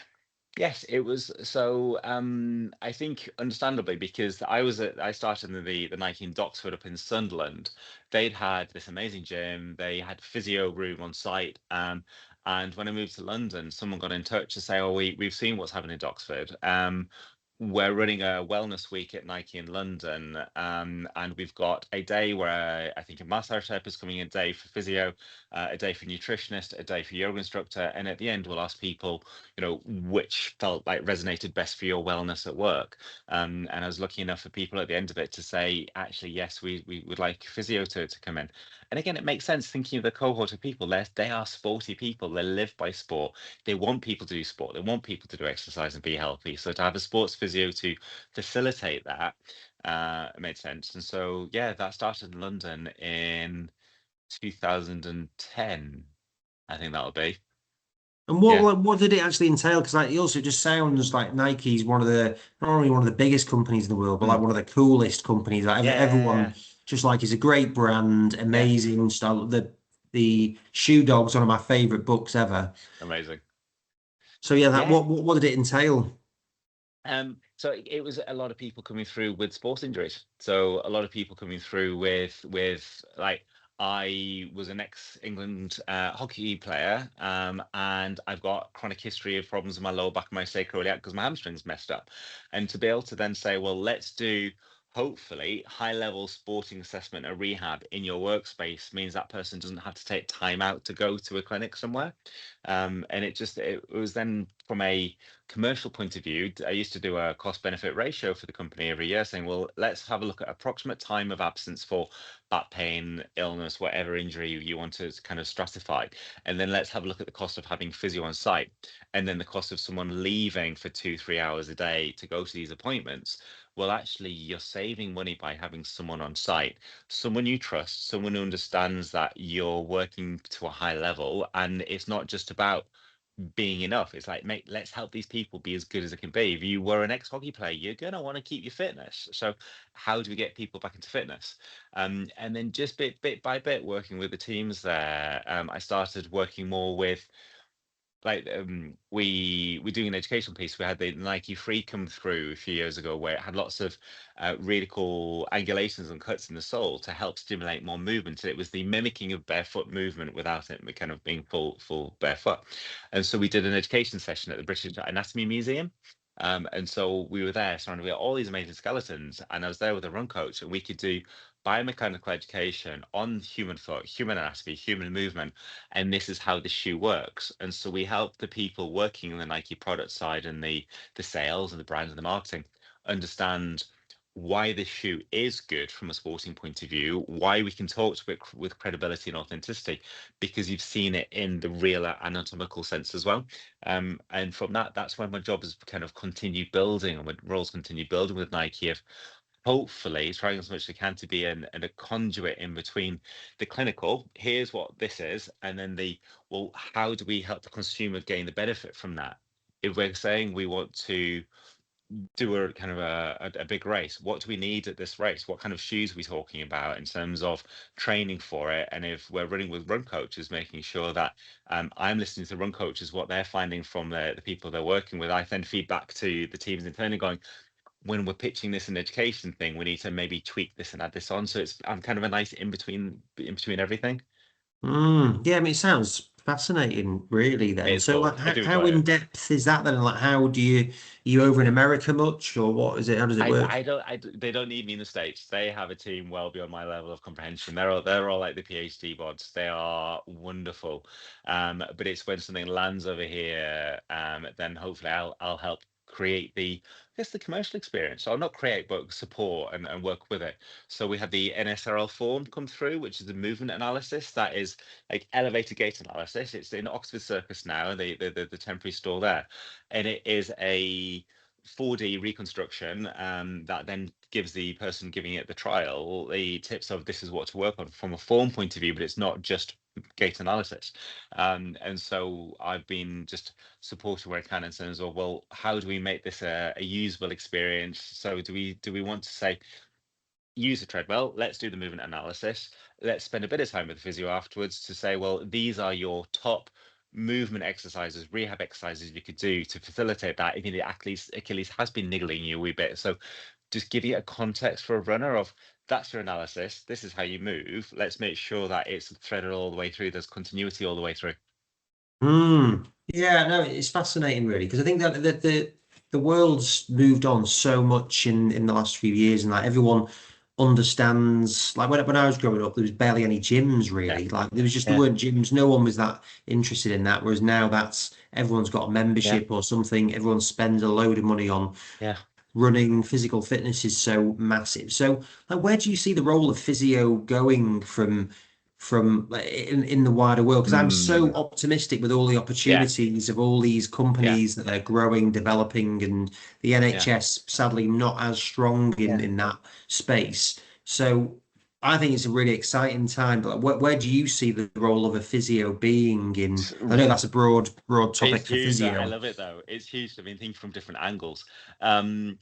Yes, it was so I think understandably because I started in the Nike in Doxford up in Sunderland. They'd had this amazing gym, they had physio room on site. And when I moved to London, someone got in touch to say, oh, we've seen what's happening in Doxford. We're running a wellness week at Nike in London, and we've got a day where I think a massage therapist is coming, a day for physio, a day for nutritionist, a day for yoga instructor, and at the end we'll ask people, which felt like resonated best for your wellness at work. And I was lucky enough for people at the end of it to say, actually, yes, we would like physio to come in. And again, it makes sense thinking of the cohort of people. They are sporty people. They live by sport. They want people to do sport. They want people to do exercise and be healthy. So to have a sports physio to facilitate that made sense. And so, yeah, that started in London in 2010, I think that'll be.
And
Yeah.
what did it actually entail? Because like, it also just sounds like Nike's one of the not only one of the biggest companies in the world, but like
Mm.
one of the coolest companies. Like everyone
Yeah.
just like is a great brand,
Yeah.
amazing style. The Shoe Dog's one of my favorite books ever.
Amazing.
So yeah, that
Yeah.
what did it entail?
So it was a lot of people coming through with sports injuries. So a lot of people coming through with like I was an ex-England hockey player, and I've got chronic history of problems in my lower back and my sacroiliac because my hamstrings messed up. And to be able to then say, well, let's do hopefully high-level sporting assessment or rehab in your workspace means that person doesn't have to take time out to go to a clinic somewhere. And it was then from a commercial point of view, I used to do a cost benefit ratio for the company every year saying, well, let's have a look at approximate time of absence for back pain, illness, whatever injury you want to kind of stratify. And then let's have a look at the cost of having physio on site. And then the cost of someone leaving for 2-3 hours a day to go to these appointments. Well, actually, you're saving money by having someone on site, someone you trust, someone who understands that you're working to a high level. And it's not just about being enough. It's like, mate, let's help these people be as good as it can be. If you were an ex-hockey player, you're gonna want to keep your fitness. So how do we get people back into fitness? And then just bit by bit, working with the teams there, I started working more with like we're doing an educational piece. We had the Nike Free come through a few years ago where it had lots of really cool angulations and cuts in the sole to help stimulate more movement. So it was the mimicking of barefoot movement without it kind of being full barefoot. And so we did an education session at the British Anatomy Museum. And so we were there surrounded by all these amazing skeletons, and I was there with a run coach, and we could do biomechanical education on human foot, human anatomy, human movement, and this is how the shoe works. And so we help the people working in the Nike product side and the sales and the brands and the marketing understand why this shoe is good from a sporting point of view, why we can talk to it with credibility and authenticity, because you've seen it in the real anatomical sense as well. And from that's when my job has kind of continued building and my roles continued building with Nike of hopefully trying as much as I can to be a conduit in between the clinical, here's what this is, and then well, how do we help the consumer gain the benefit from that? If we're saying we want to do a kind of a big race, what do we need at this race? What kind of shoes are we talking about in terms of training for it? And if we're running with run coaches, making sure that I'm listening to run coaches, what they're finding from the people they're working with, I then feed back to the teams internally going, when we're pitching this an education thing, we need to maybe tweak this and add this on. So I'm kind of a nice in between everything.
Yeah, I mean, it sounds fascinating, really. Then,
It's
so
cool.
like,
I do
how
enjoy
in
it.
depth is that then? And like, how do you are you over in America much, or what is it? How does it work?
They don't need me in the States. They have a team well beyond my level of comprehension. They're all like the PhD bods. They are wonderful. But it's when something lands over here, then hopefully I'll help create the commercial experience. I'll not create, but support and work with it. So we have the NSRL form come through, which is the movement analysis. That is like elevator gait analysis. It's in Oxford Circus now, the temporary store there. And it is a 4D reconstruction that then gives the person giving it the trial the tips of this is what to work on from a form point of view, but it's not just gait analysis. And so I've been just supporting where I can in terms of, well, how do we make this a usable experience? So do we want to say use a treadmill, let's do the movement analysis, let's spend a bit of time with the physio afterwards to say, well, these are your top movement exercises, rehab exercises you could do to facilitate that if the Achilles has been niggling you a wee bit. So just giving it a context for a runner of, that's your analysis, this is how you move, let's make sure that it's threaded all the way through, there's continuity all the way through.
Yeah, no, it's fascinating really, because I think that the world's moved on so much in the last few years, and like everyone understands. Like when I was growing up, there was barely any gyms
Yeah,
really. Like there
yeah,
weren't gyms. No one was that interested in that. Whereas now everyone's got a
yeah,
membership or something. Everyone spends a load of money on
yeah.
running. Physical fitness is so massive. So like, where do you see the role of physio going from like, in the wider world? Because I'm so optimistic with all the
Yeah,
opportunities of all these
yeah,
companies that are growing, developing, and the
yeah.
NHS sadly not as strong
Yeah.
in that space. So I think it's a really exciting time. But where do you see the role of a physio being in? I know that's a broad
It's
topic for
huge. I
physio.
love it though. It's huge. I mean, thinking from different angles. Um,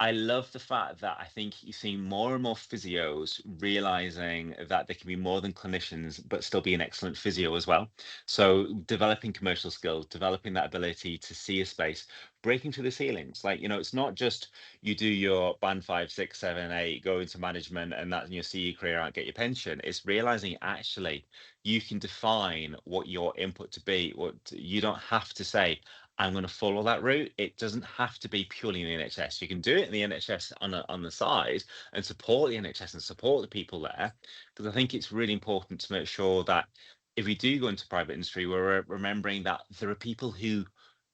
I love the fact that I think you're seeing more and more physios realizing that they can be more than clinicians, but still be an excellent physio as well. So developing commercial skills, developing that ability to see a space, breaking through the ceilings. Like, it's not just you do your band 5, 6, 7, 8, go into management and that you see your career out, get your pension. It's realizing actually you can define what your input to be. What you don't have to say, I'm going to follow that route. It doesn't have to be purely in the NHS. You can do it in the NHS on the side and support the NHS and support the people there. Because I think it's really important to make sure that if we do go into private industry, we're remembering that there are people who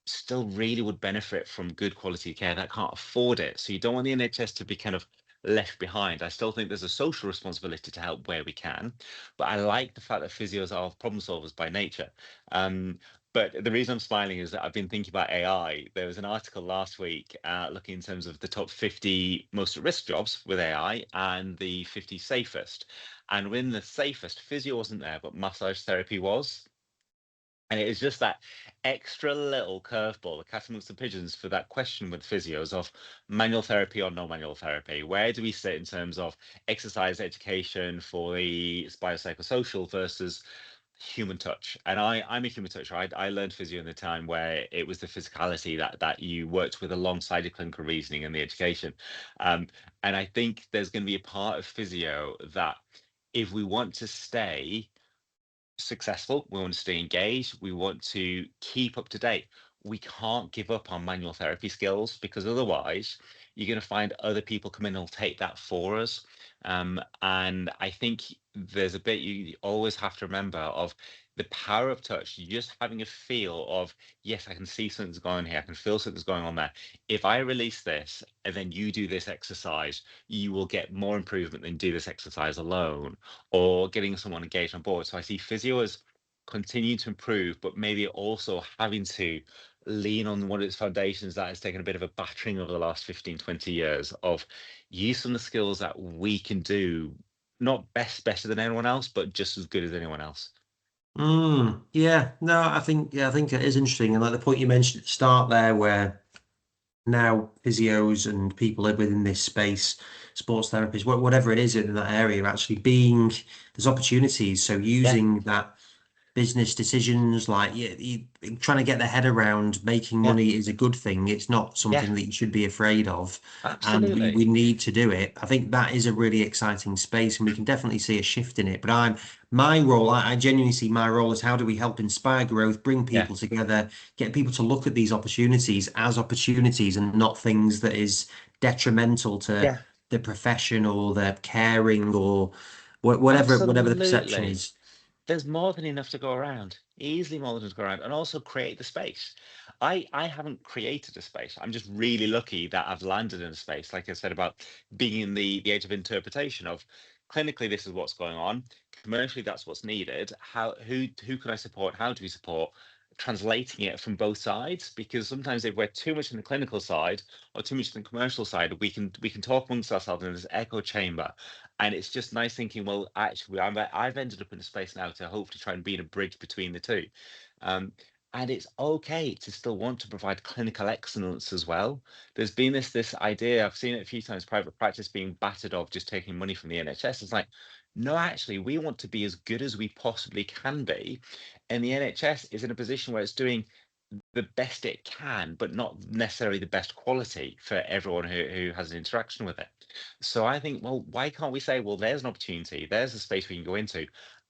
still really would benefit from good quality care that can't afford it. So you don't want the NHS to be kind of left behind. I still think there's a social responsibility to help where we can, but I like the fact that physios are problem solvers by nature. But the reason I'm smiling is that I've been thinking about AI. There was an article last week looking in terms of the top 50 most at risk jobs with AI and the 50 safest. And within the safest, physio wasn't there, but massage therapy was. And it is just that extra little curveball, the cat amongst the pigeons for that question with physios of manual therapy or no manual therapy. Where do we sit in terms of exercise education for the biopsychosocial versus human touch? And I'm a human toucher. I learned physio in the time where it was the physicality that you worked with alongside your clinical reasoning and the education. Um, and I think there's going to be a part of physio that if we want to stay successful, we want to stay engaged, we want to keep up to date. We can't give up on manual therapy skills because otherwise you're going to find other people come in and will take that for us. And I think there's a bit you always have to remember of the power of touch, just having a feel of, yes, I can see something's going on here, I can feel something's going on there. If I release this and then you do this exercise, you will get more improvement than do this exercise alone, or getting someone engaged on board. So I see physio as continuing to improve, but maybe also having to lean on one of its foundations that has taken a bit of a battering over the last 15, 20 years of use some of the skills that we can do, not better than anyone else, but just as good as anyone else.
Yeah, no, I think it is interesting. And like the point you mentioned at the start there, where now physios and people within this space, sports therapists, whatever it is in that area, actually there's opportunities. So
Yeah,
using that business decisions, like trying to get their head around making
yeah,
money is a good thing. It's not
yeah,
something that you should be afraid of, and we
absolutely.
need to do it. I think that is a really exciting space, and we can definitely see a shift in it. But my role, I genuinely see my role as how do we help inspire growth, bring
Yeah,
people together, get people to look at these opportunities as opportunities and not things that is detrimental to
yeah,
the profession or the caring or whatever the perception
absolutely.
is.
There's more than enough to go around, easily more than enough to go around, and also create the space. I haven't created a space. I'm just really lucky that I've landed in a space, like I said, about being in the age of interpretation of clinically this is what's going on, commercially that's what's needed. Who can I support? How do we support? Translating it from both sides, because sometimes if we're too much in the clinical side or too much in the commercial side, we can talk amongst ourselves in this echo chamber. And it's just nice thinking, well, actually, I've ended up in a space now to hopefully try and be in a bridge between the two. Um, And it's okay to still want to provide clinical excellence as well. There's been this idea, I've seen it a few times, private practice being battered of just taking money from the NHS. It's like, no, actually, we want to be as good as we possibly can be. And the NHS is in a position where it's doing the best it can, but not necessarily the best quality for everyone who has an interaction with it. So I think, well, why can't we say, well, there's an opportunity, there's a space we can go into,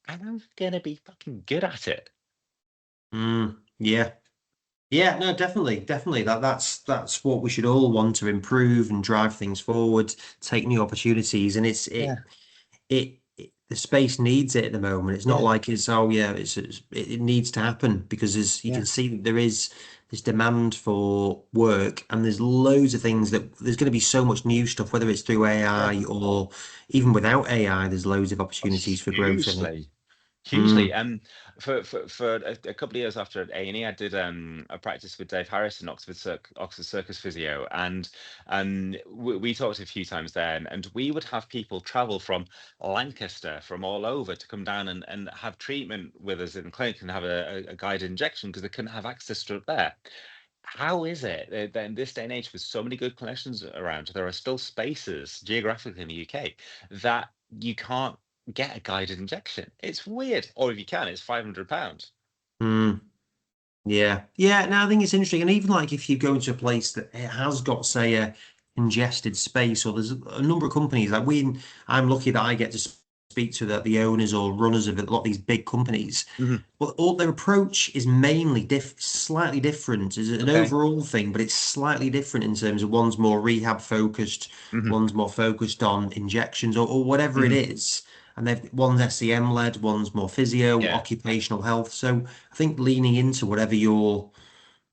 and I'm gonna be fucking good at it.
Yeah. Yeah, no, definitely. That's what we should all want to improve and drive things forward, take new opportunities, and
Yeah,
the space needs it at the moment. It's not
yeah,
like it's oh yeah, it needs to happen because as you
yeah,
can see that there is this demand for work and there's loads of things that there's going to be so much new stuff, whether it's through
yeah.
AI or even without AI, there's loads of opportunities for growth in it.
Hugely. Hugely.
Mm,
For a couple of years after at A&E, I did a practice with Dave Harrison, Oxford Circus Physio, and we talked a few times there, and we would have people travel from Lancaster, from all over, to come down and have treatment with us in the clinic and have a guided injection because they couldn't have access to it there. How is it that in this day and age, with so many good clinicians around, there are still spaces geographically in the UK that you can't get a guided injection? It's weird. Or if you can, it's £500.
mm. Yeah. No, I think it's interesting. And even like if you go into a place that it has got, say, a congested space, or there's a number of companies like I'm lucky that I get to speak to the owners or runners of a lot of these big companies.
Mhm.
But all their approach is mainly slightly different. It's an
Okay.
overall thing, but it's slightly different in terms of one's more rehab focused,
Hmm.
one's more focused on injections or whatever it
Hmm.
is. And one's SEM led, one's more physio,
Yeah.
occupational health. So I think leaning into whatever your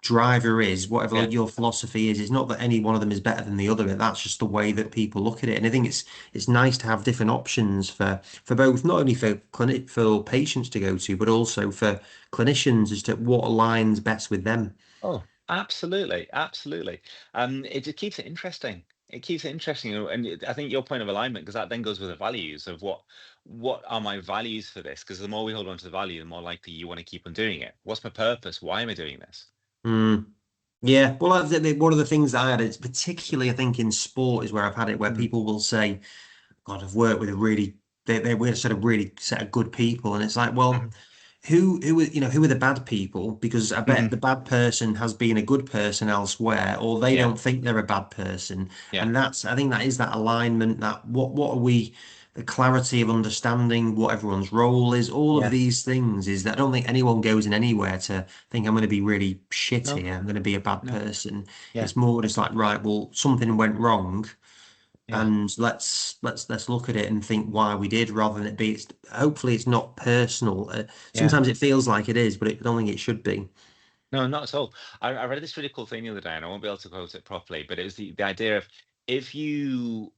driver is, whatever
Yeah.
your philosophy is, it's not that any one of them is better than the other. That's just the way that people look at it. And I think it's nice to have different options for both, not only for for patients to go to, but also for clinicians as to what aligns best with them.
Oh, absolutely. Absolutely. It just keeps it interesting. It keeps it interesting. I think your point of alignment, because that then goes with the values of what are my values for this? Because the more we hold on to the value, the more likely you want to keep on doing it. What's my purpose? Why am I doing this?
Mm. Yeah, well, one of the things that I had, it's particularly, I think, in sport is where I've had it, where
Mm.
people will say, God, I've worked with a really, we're sort of really set of good people. And it's like, well,
Mhm.
who are the bad people? Because I bet
Mhm.
the bad person has been a good person elsewhere, or they
Yeah.
don't think they're a bad person.
Yeah.
And I think that is that alignment, that what are we, the clarity of understanding what everyone's role is, all of
Yeah.
these things is that I don't think anyone goes in anywhere to think I'm going to be really shit
No.
here. I'm going to be a bad
No.
person.
Yeah.
It's more just like, right, well, something went wrong
Yeah.
and let's look at it and think why we did rather than it be hopefully it's not personal.
Yeah.
Sometimes it feels like it is, but I don't think it should be.
No, not at all. I read this really cool thing the other day, and I won't be able to quote it properly, but it was the idea of, if you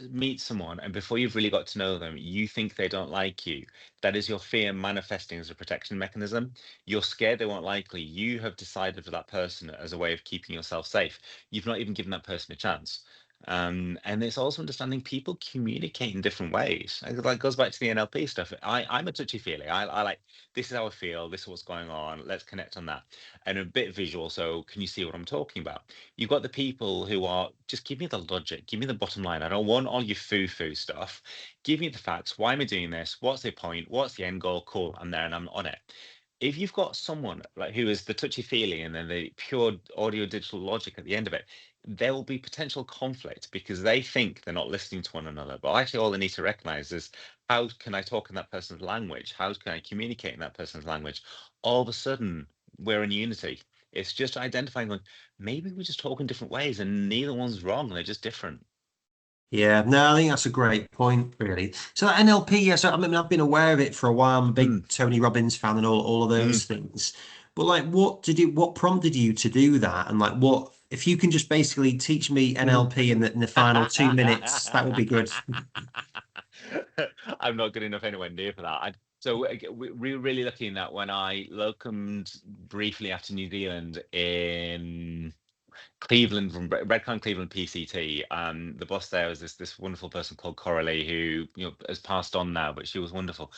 meet someone and before you've really got to know them, you think they don't like you, that is your fear manifesting as a protection mechanism. You're scared they won't like you. You have decided for that person as a way of keeping yourself safe. You've not even given that person a chance. And it's also understanding people communicate in different ways. Like goes back to the NLP stuff. I'm a touchy feely. I like, this is how I feel. This is what's going on. Let's connect on that. And a bit visual. So can you see what I'm talking about? You've got the people who are, just give me the logic, give me the bottom line. I don't want all your foo-foo stuff. Give me the facts. Why am I doing this? What's the point? What's the end goal? Cool. I'm there and I'm on it. If you've got someone like who is the touchy-feely and then the pure audio digital logic at the end of it, there will be potential conflict because they think they're not listening to one another. But actually, all they need to recognize is, how can I talk in that person's language? How can I communicate in that person's language? All of a sudden, we're in unity. It's just identifying, going, maybe we're just talking different ways and neither one's wrong. They're just different.
Yeah, no, I think that's a great point, really. So that NLP, yeah, so I mean, I've been aware of it for a while. I'm a
Mm,
big Tony Robbins fan and all of
mm.
those things. But like, what prompted you to do that? And like, if you can just basically teach me
Mhm.
NLP in the final 2 minutes, that would be good.
I'm not good enough anywhere near for that. We were really lucky in that when I locumed briefly after New Zealand in Cleveland, from Redcon Cleveland PCT. The boss there was this wonderful person called Coralie, who has passed on now, but she was wonderful.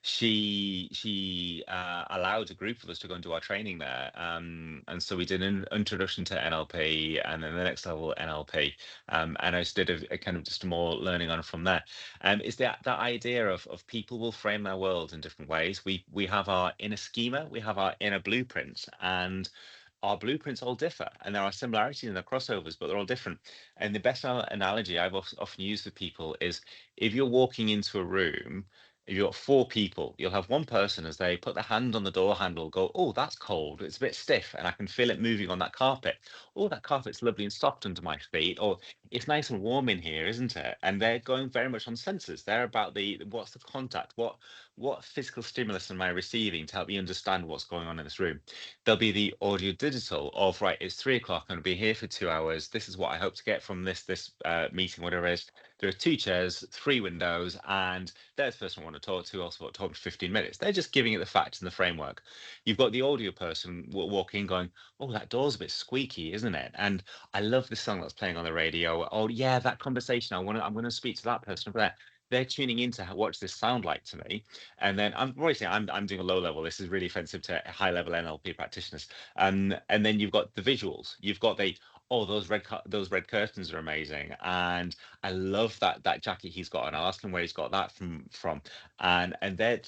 She allowed a group of us to go and do our training there, and so we did an introduction to NLP, and then the next level NLP, and I just did a kind of just more learning on from there. Is that idea of people will frame their world in different ways. We have our inner schema, we have our inner blueprints, and our blueprints all differ, and there are similarities and there are crossovers, but they're all different. And the best analogy I've often used with people is, if you're walking into a room, if you've got 4 people, you'll have one person, as they put their hand on the door handle, go, "Oh, that's cold. It's a bit stiff, and I can feel it moving on that carpet. Oh, that carpet's lovely and soft under my feet." Or, "It's nice and warm in here, isn't it?" And they're going very much on senses. They're about what's the contact, what physical stimulus am I receiving to help me understand what's going on in this room. There'll be the audio digital of, right, it's 3 o'clock, I'm going to be here for 2 hours. This is what I hope to get from this meeting, whatever it is. There are 2 chairs, 3 windows, and there's the person I want to talk to. Also, want to talk for 15 minutes. They're just giving it the facts and the framework. You've got the audio person walking, going, "Oh, that door's a bit squeaky, isn't it? And I love this song that's playing on the radio. Oh, yeah, that conversation. I'm going to speak to that person over there." They're tuning in to what does this sound like to me. And then I'm doing a low level. This is really offensive to high level NLP practitioners. And then you've got the visuals. You've got those red curtains are amazing, and I love that jacket he's got, and I'll ask him where he's got that from. And they're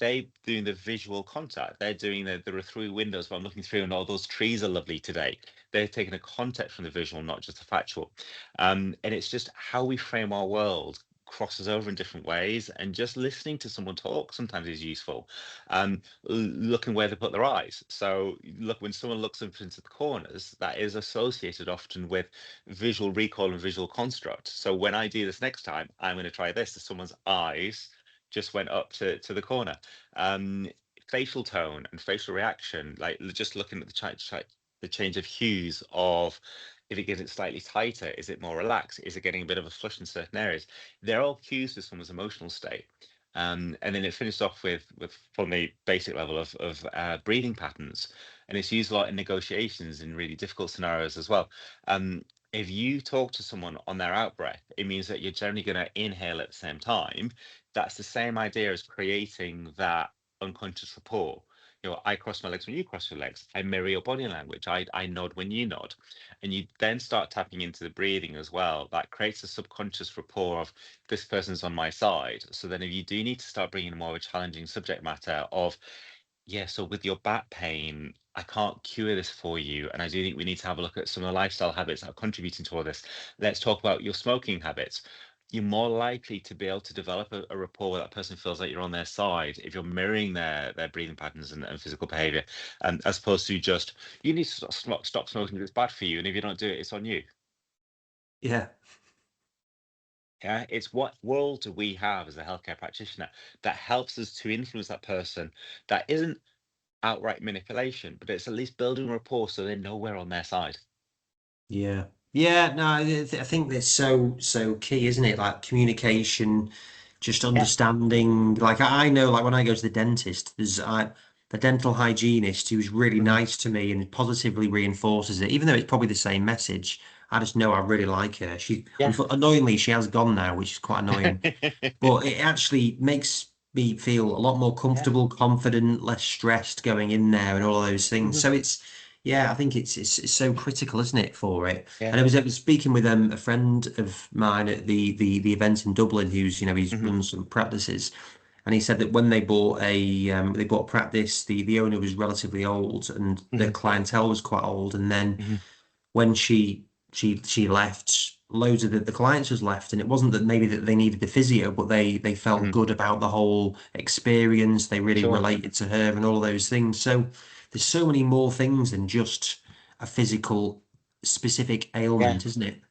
doing the visual contact. They're doing there are 3 windows, but I'm looking through, and all those trees are lovely today. They're taking a context from the visual, not just the factual. And it's just how we frame our world crosses over in different ways, and just listening to someone talk sometimes is useful. Looking where they put their eyes. So look, when someone looks up into the corners, that is associated often with visual recall and visual construct. So when I do this next time, I'm going to try this. If someone's eyes just went up to the corner. Facial tone and facial reaction, like just looking at the change of hues of, if it gets it slightly tighter, is it more relaxed? Is it getting a bit of a flush in certain areas? They're all cues for someone's emotional state. And then it finished off with from the basic level of breathing patterns, and it's used a lot in negotiations in really difficult scenarios as well. If you talk to someone on their out breath, it means that you're generally going to inhale at the same time. That's the same idea as creating that unconscious rapport. I cross my legs when you cross your legs. I mirror your body language. I nod when you nod. And you then start tapping into the breathing as well. That creates a subconscious rapport of, this person's on my side. So then if you do need to start bringing more of a challenging subject matter of, yeah, so with your back pain, I can't cure this for you. And I do think we need to have a look at some of the lifestyle habits that are contributing to all this. Let's talk about your smoking habits. You're more likely to be able to develop a rapport where that person feels like you're on their side if you're mirroring their breathing patterns and physical behavior, as opposed to just, you need to stop smoking, it's bad for you, and if you don't do it, it's on you.
Yeah.
Yeah, it's what world do we have as a healthcare practitioner that helps us to influence that person, that isn't outright manipulation, but it's at least building rapport so they know we're on their side.
Yeah. Yeah, no, I think that's so key, isn't it? Like communication, just
Yeah.
understanding. Like I know, like when I go to the dentist, the dental hygienist who's really
Mhm.
nice to me and positively reinforces it, even though it's probably the same message. I just know I really like her.
Yeah.
Annoyingly, she has gone now, which is quite annoying. But it actually makes me feel a lot more
Yeah.
comfortable, confident, less stressed going in there and all of those things.
Mhm.
So yeah, I think it's so critical, isn't it, for it?
Yeah.
And I was speaking with a friend of mine at the event in Dublin, who's he's
Mhm.
run some practices, and he said that when they bought a practice, the owner was relatively old and the
Mhm.
clientele was quite old, and then
Mhm.
when she left, loads of the clients was left, and it wasn't that maybe that they needed the physio, but they felt
Mhm.
good about the whole experience. They really
Sure.
related to her and all those things. So there's so many more things than just a physical specific
Yeah.
ailment, isn't it?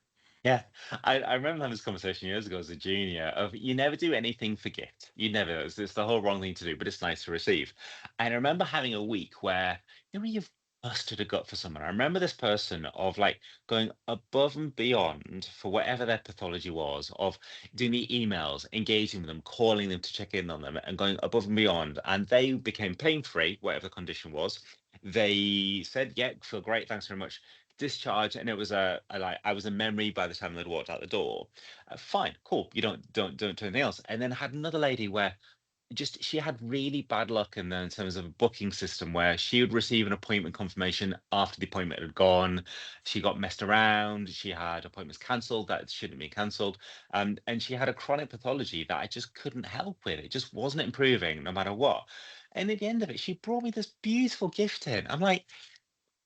Yeah, I remember having this conversation years ago as a junior of, you never do anything for gift. You never. It's the whole wrong thing to do, but it's nice to receive. And I remember having a week where, when you've busted a gut for someone. I remember this person of like going above and beyond for whatever their pathology was, of doing the emails, engaging with them, calling them to check in on them, and going above and beyond. And they became pain-free, whatever the condition was. They said, "Yeah, feel great, thanks very much." discharged, and it was I was a memory by the time they'd walked out the door. Fine, cool. You don't do anything else. And then I had another lady where just she had really bad luck in terms of a booking system where she would receive an appointment confirmation after the appointment had gone. She got messed around. She had appointments cancelled that shouldn't be cancelled. And she had a chronic pathology that I just couldn't help with. It just wasn't improving no matter what. And at the end of it, she brought me this beautiful gift in. I'm like,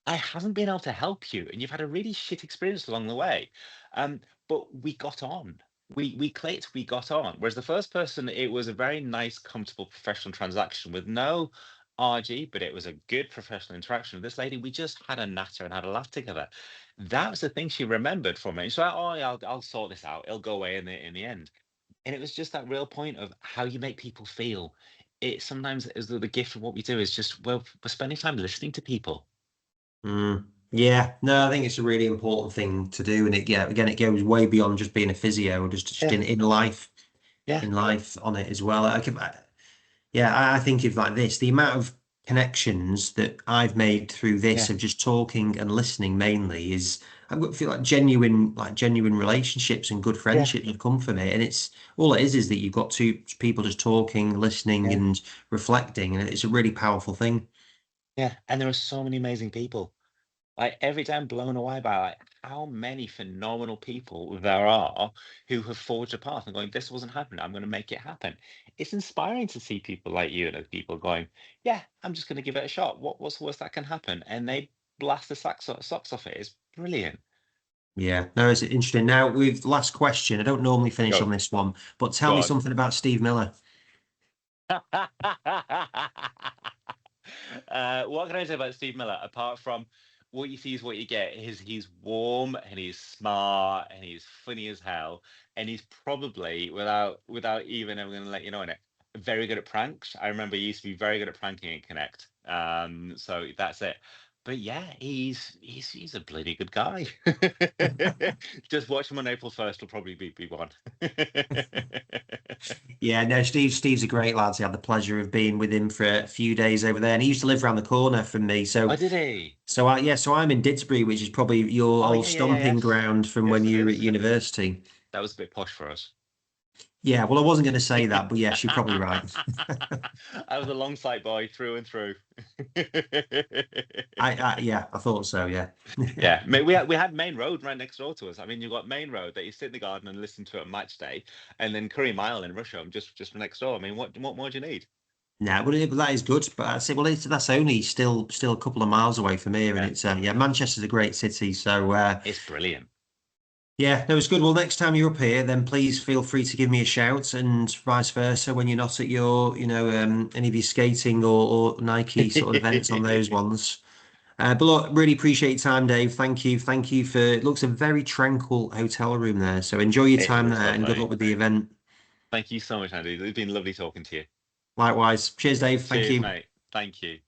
I haven't been able to help you, and you've had a really shit experience along the way. Um, but we got on. We clicked, we got on. Whereas the first person, it was a very nice, comfortable, professional transaction with no RG, but it was a good professional interaction with this lady. We just had a natter and had a laugh together. That was the thing she remembered from it. And she's like, "Oh, yeah, I'll sort this out. It'll go away in the end." And it was just that real point of how you make people feel. It sometimes is the gift of what we do is just, well, we're spending time listening to people.
Yeah, no, I think it's a really important thing to do, and again, it goes way beyond just being a physio, just
Yeah.
in life,
Yeah.
in life on it as well. I think of like this, the amount of connections that I've made through this
Yeah.
of just talking and listening mainly is I feel like genuine relationships and good friendship have come from it, and it's all it is that you've got two people just talking, listening,
Yeah.
and reflecting, and it's a really powerful thing.
Yeah, and there are so many amazing people. Like every day I'm blown away by like how many phenomenal people there are who have forged a path and going, this wasn't happening. I'm going to make it happen. It's inspiring to see people like you and other people going, yeah, I'm just going to give it a shot. What's the worst that can happen? And they blast the socks off it. It's brilliant.
Yeah, no, it's interesting. Now, with last question, I don't normally finish
Go,
on this one, but tell
go
me
on.
something about Steve Miller.
What can I say about Steve Miller apart from what you see is what you get? He's warm and he's smart and he's funny as hell, and he's probably without even ever going to let you know in it, very good at pranks. I remember he used to be very good at pranking and Connect. So that's it. But yeah, he's a bloody good guy. Just watch him on April 1st. Will probably be one.
Yeah, no, Steve's a great lad. I had the pleasure of being with him for a few days over there, and he used to live around the corner from me.
Oh, did he?
So I'm in Didsbury, which is probably your
Oh,
old
yeah,
stomping
yes.
ground from when
Yes, it
you were at
is.
university.
That was a bit posh for us.
Yeah, well, I wasn't going to say that, but yes, you're probably right.
I was a long sight boy through and through.
Yeah, I thought so. Yeah.
Yeah, we had Main Road right next door to us. I mean, you've got Main Road that you sit in the garden and listen to at match day, and then Curry Mile in Rusholme just next door. I mean, what more do you need?
No, but that is good. But I say, well, that's only still a couple of miles away from here, and
Yeah,
it's Manchester's a great city. So
it's brilliant.
yeah, no, it's good. Well, next time you're up here, then please feel free to give me a shout, and vice versa when you're not at your, any of your skating or Nike sort of events on those ones. But look, really appreciate your time, Dave. Thank you for. It looks a very tranquil hotel room there. So enjoy your
It
time
looks
there, and good luck
lovely.
with the event.
Thank you so much, Andy. It's been lovely talking to you.
Likewise. Cheers, Dave. Thank
Cheers,
you.
mate. Thank you.